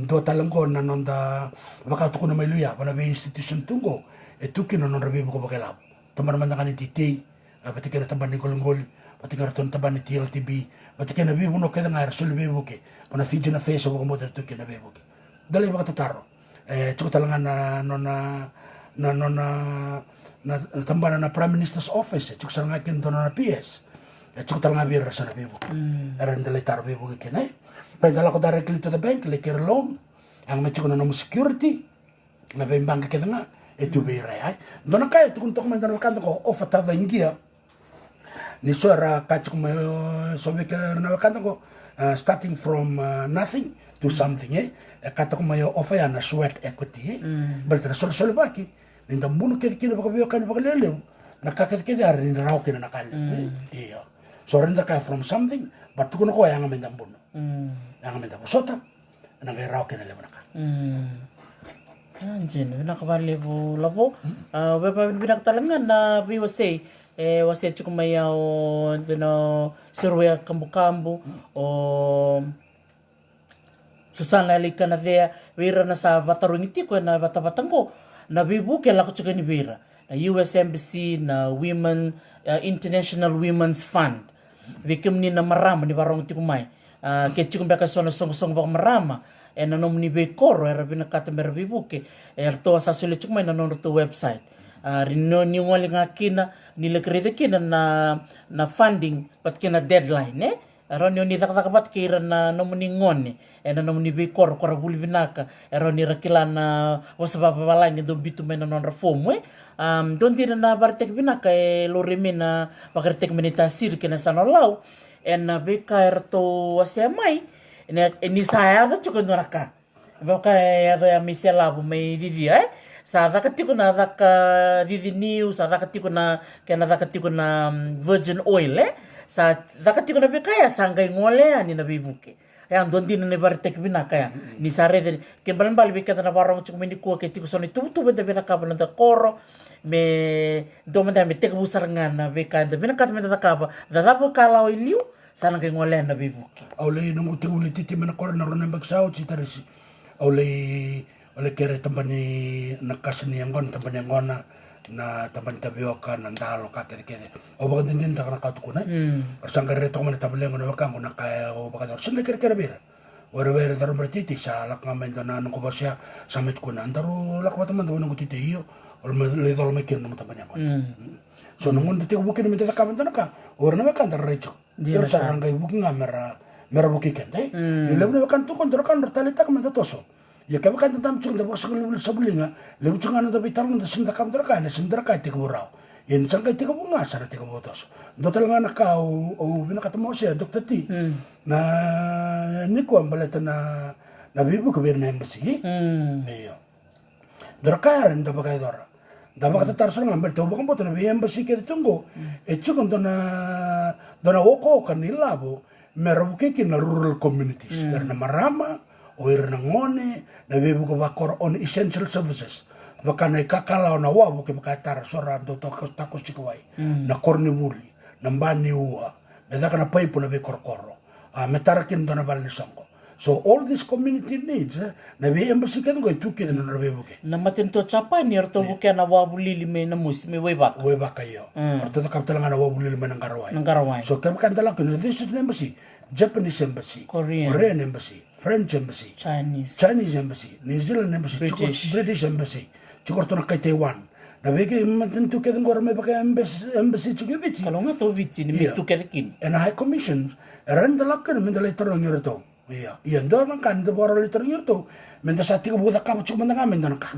do talangko na nonda baka tu kun mai luya bana be institution tungo etuki no non rabi ko bakela teman manda kana titi pati kana taban ni kolongol pati kana ton taban ni TLTB pati kana bi buno kada ngar sul be buke bana Fiji na face ko mo tu kana be buke dali baka taro cukup talangan na tambana na Prime Minister's Office cukup sangat kin na PS cukup talangan bir sana be buke eran dali tar be buke kene pendala ko directly to the bank like a loan ang may cukup na no security na be bank kada nga itu be rai dona kaya tu kuntok man dana kanto ko ofata vengia ni sora kachuk mo sobe ka na kanto ko starting from nothing to something kato ko mayo offer na sweat equity berarti sol baki ninda buno kiri baka biyo kan baka lelew nakakit ar ni raw kina nakal iyo so rinda ka from something but kuno ko yang amenda buno yang amenda sota na ga raw kina lew nakal Anjin, nakabali po labo. Binak talangan na biwasay. Wasay cukup mayaw, surya kambu-kambu. O susana lika na vea, wira na sa batarungiti ko na bata-batang ko. Na bibu, kaya ko cukup ni wira. Na US Embassy, na International Women's Fund. Bikim ni na marama, ni barong tikumay. Kaya cukup baka song-song baka marama. Nanom ni Bekoro era binakata merabibuke erto sa sulit chukmay nanon to website rino ni wali nga kina nila krede kina na funding pat kina deadline Roni oni takatakat kira na nomuni ngoni. Na nomuni bikor kora buli binaka. Roni rakila na wasababa balangi do bitu mena non reform don tira na bartek binaka lori mena bakartek menita sir kena sanolau. Na beka erto wasemai. Ini saya ada cukup noraka. Baka ya miselabu mai vivia sa dakatiko na daka vivi new sa dakatiko na kena dakatiko na virgin oil sa dakatiko na bekaya sangai ngole ani na bibuke yang don din ne bartek bina kaya ni sare ke balan bal bika na barong cuk meni ko ke tiko soni tu benda bina ka bana da koro me do menda me tek busar ngana beka da bina kat menda ka ba da dapo kala iliu sana ke ngole na bibuke Aule no mutu uli titi mena kor na rona baksao citarisi Aule kere tambani nakasni angon tambani angona na tambani tabioka na ndalo ka kere o baga dindin ta kana katukuna arsanga re to mana tabale ngona baka ngona kaya o baga dar sunne kere bira ore vere dar bertiti sa lak ngamen dana no ko basya samit kuna andaru lak wata man dana ko titi iyo ol le dol me kin no tambani angon so no ngon titi bukin me ta kamen dana ka ore na baka dar recho dir saranga bukin mera buki kende ni lebne kan tu kon kan talita kan ta toso ya ka kan tam chung da bos sabulinga le bu chunga na bitar na sinda kam dra ka na sinda ka te ko raw yen changa te ko bunga sara te ko botos do talanga na ka o bina ka mo sia doktor ti na ni ko ambaleta na bibu ko berna embassy meyo dra ka ren da baka dora da baka tar so ngambel to baka boto na bi embassy ke tungo e chukon dona woko kan ilabo merabuke na rural communities na marama o na ngone na bebu ko bakor on essential services vakana kakala na wabu ke bakatar sora do takos chikwai na korni buli na mbani uwa na daka na paipu na be korkoro metarakin do na balni songo so all this community needs na be embassy kan go tuke na bebu ke na matento chapa ni orto buke na wabu lili me na mus me webak yo orto da kaptala na wabu lili me nangarawai so kam kan dala kun this is an embassy Japanese embassy, Korean embassy, French embassy, Chinese embassy, New Zealand embassy, British embassy, Chikorto na kay Taiwan. Na beke matentu kedeng gora may baka embassy chukivici. Kalau nga to vici ni mitu kedekin. And high commission, renda lakkan mendala itarong yurto. Iya, ndo nang kan de bora itarong yurto. Menda sati ko buda ka chuk menda ngamen dan ka.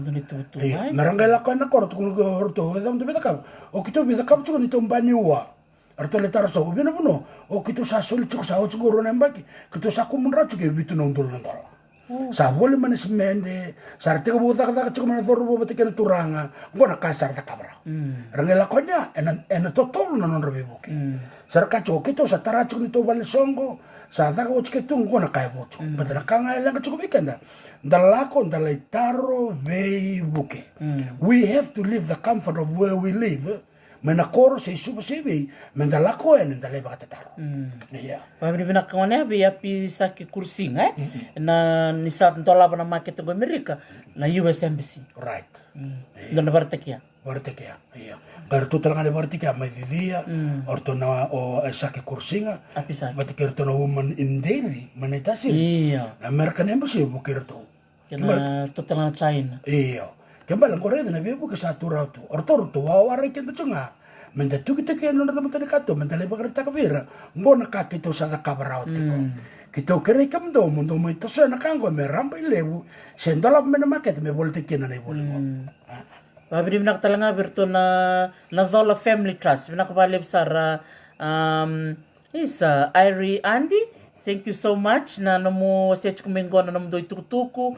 Iya, merangay lakkan na korto kung korto, edam to bida ka. O kito bida ka chuk nito mbaniwa. Arto le taraso ubina buno o kitu sa soli chuk sa o chugoro nembaki kitu sa kumunra chuke bitu nondol nondol sa bole manis mende sarte ko buta ka chuk mana doru bote ken turanga ngona kasar ta kabra rangela konya en totol non rebuki sar ka chuk kitu sa tara chuk nito bal songo sa ta ko chuk tu ngona kai bocho badra kanga elang chuk bikenda dalako dalaitaro vei buke we have to leave the comfort of where we live menakoro se suba sebi mendalako en ndale bakatataro iya pabri bina kone be api saki kursinga na ni sa ntola bana market go America na US embassy right dona bartekia iya bertu talanga de bartekia mai dia orto na o saki kursinga api sa batikirto na woman in dairy manetasi iya American embassy bukirto kena total China iya kembali korre na bebu ke satu ratu orto waware kenda chunga menda tuki teke no na tamata kato menda le bagreta kabira ngona ka kito sa kabarao teko kito kere kam do mundo mo ito so na kango me ramba ilebu sendala me na market me volte kena na ibolo babri bina talanga berto na Zola Family Trust bina ko balib sara isa Irie Andy. Thank you so much na namo sech kumengo na namo doi tukutuku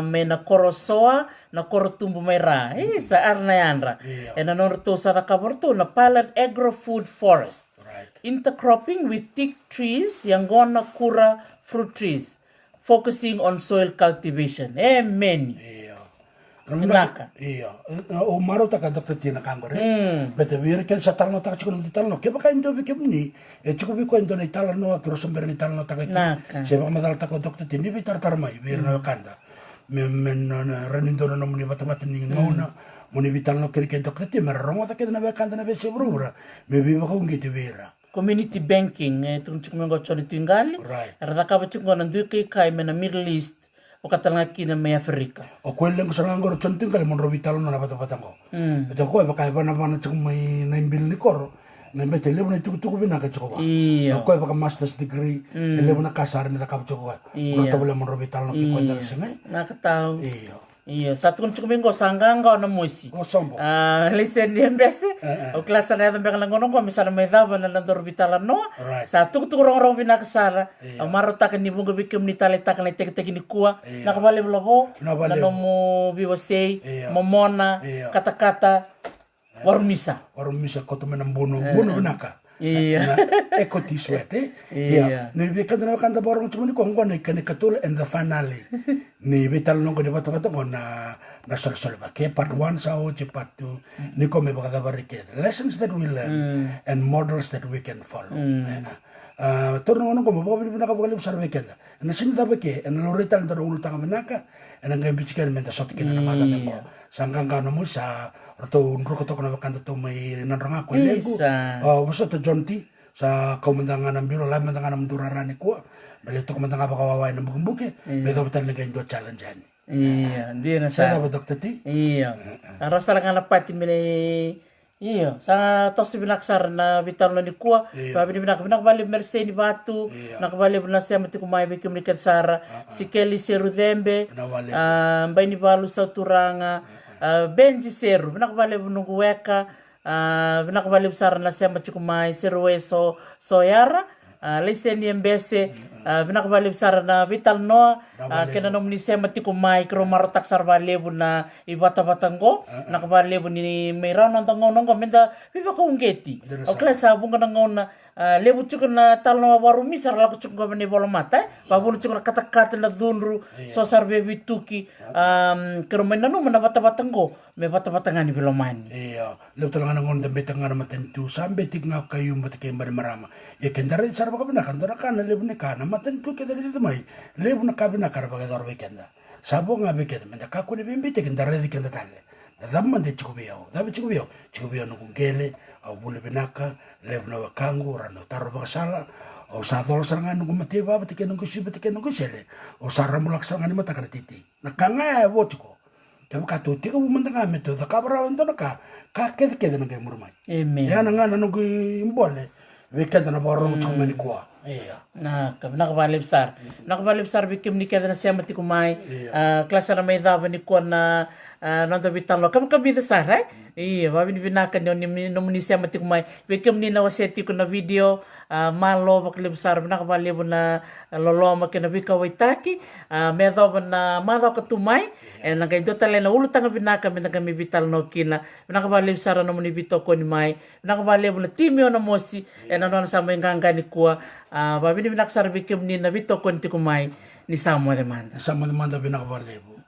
me na korosoa na korotumbu mera sa arna yanra and anorto sa kaborto na Palad Agro Food Forest intercropping with teak trees yang gonna kura fruit trees focusing on soil cultivation amen Naka. Iya. O maro ta ka doktor tina kangore. Bete vir ken sa talno ta chikon di talno. Ke baka indo bikem ni. E chiko bi ko indo ni talno a kro somber ni talno ta ka. Se ba madal ta ko doktor tini bi tar mai vir na kanda. Men renindo no muni batabat ni ngona. Muni vital no ke doktor ti mer rongo ta ke na ba kanda na be se brura. Me bi ba ko ngiti vera. Community banking tung chikon ngo choni tingali. Rada ka ba chikon ndu ke kai mena Middle East. O katalanga kina may Afrika. O kweleng ko sarang goro chonting kali mon robitalo na bata-batango. Ito ko ba kay bana chuk may naimbil ni koro. Nembete lebu na tuku bina ka choko. Iya. Na ko baka master's degree, lebu na kasar ni takap choko. Iya. Ro tabula mon robital no ki ko ndal singai. Nakatahu. Iya. Iya, satu kun cukup minggu sanggang kau na musi. O sombo. Listen dia mbese. O kelas na yata mbeka langono ko misal may dava na landor bitala no. Right. Satu tu orang bina kesara. Maro tak ni bunga bikim ni tale tak ni tek tek ni kuah. Nak balik belobo. Na nomo biwasei. Momona. Kata-kata. Warumisa. Warumisa koto menam bono binaka. Iya. Eko tiswete. Iya. Ni beka na kanta borong cuma ni kongko ni kani katul and the finale. Ni betal nongko di batu-batu ko na sol ba ke part 1 sao che part 2 ni ko me baka barike. Lessons that we learn and models that we can follow. Torno ngono ko mo baka binaka baka libsar bekenda. Na sinta beke en lo retal ndar ultang binaka en ngai bichikar menta sotkin na mata ko. Sangkang kano mo sa Rato unro ko na bakanta to may nanranga ko lego. Basta to Jonti sa kaumandangan ng biro lahat mandangan ng durarani ko. Malito ko mandanga ba kawawain ng bugumbuke. May dapat talaga yung challenge yan. Iya, hindi na sa. Sa dapat Dr. T? Iya. Aras talaga napati mi iyo sa tos binaksar na vital no ni kuwa babi ni binakbali merse ni batu nakbali na siya mati kumay bikim ni kansara si Kelly Serudembe mbay ni balu sa turanga Benji Seru binakbali nungu weka binakbali sar na siya mati kumay Serueso Soyara lesen ni mbese binakbali sar na vital no kena nom ni siya mati kumay kro marotak sarvalebu na ibata-batango nakbalebu ni mayroon ng tangon ng menda pipa ko ngeti o klas sabong ka nangon na lebu chukun na talo warumi sar la chukun ko ni bolo mata babun chukun kata-kata na dunru so sarbe bituki kro menano na bata-batango me bata-batangan ni biloman iya lebu talangan ngon de betang na matentu sambe tik nga kayo matike mbar marama ya kendare sar ba kabina kan kana lebu ne kana matentu ke dari mai lebu na kabina kar ba dor bekenda sabo nga bekenda menda ka ko ne bimbite kendare di kenda tale damman de chikubiyo dabe chikubiyo no kungele au bule benaka lebna wakangu rano taro bakasala o sa dolo sarangan nung matiba batike nung sele o sarra mulak sarangan mata kana titi nakanga wotiko tabu katuti ko bumanda meto da kabra wando naka ka kede nang murmai ya nanga nung imbole wekenda na borong chumani kwa iya nakabali besar bikim ni kada na siya mati kumay klasa na may daba ni kuwa na nanda bitalo kam besar iya babi ni binakan ni nomuni siya mati kumay bikim ni na waseti ko na video malo bakli besar nakabali mo na loloma kina bikaway taki may daba na madaw katumay nagay do tala na ulutang binaka may nagami bital no kina nakabali besar na nomuni bito ko ni may nakabali mo na timyo na mosi ano na sa may nganga ni kuwa babi ni binaksar bikim ni na bito ko kumay ni Samo demanda binakabalebu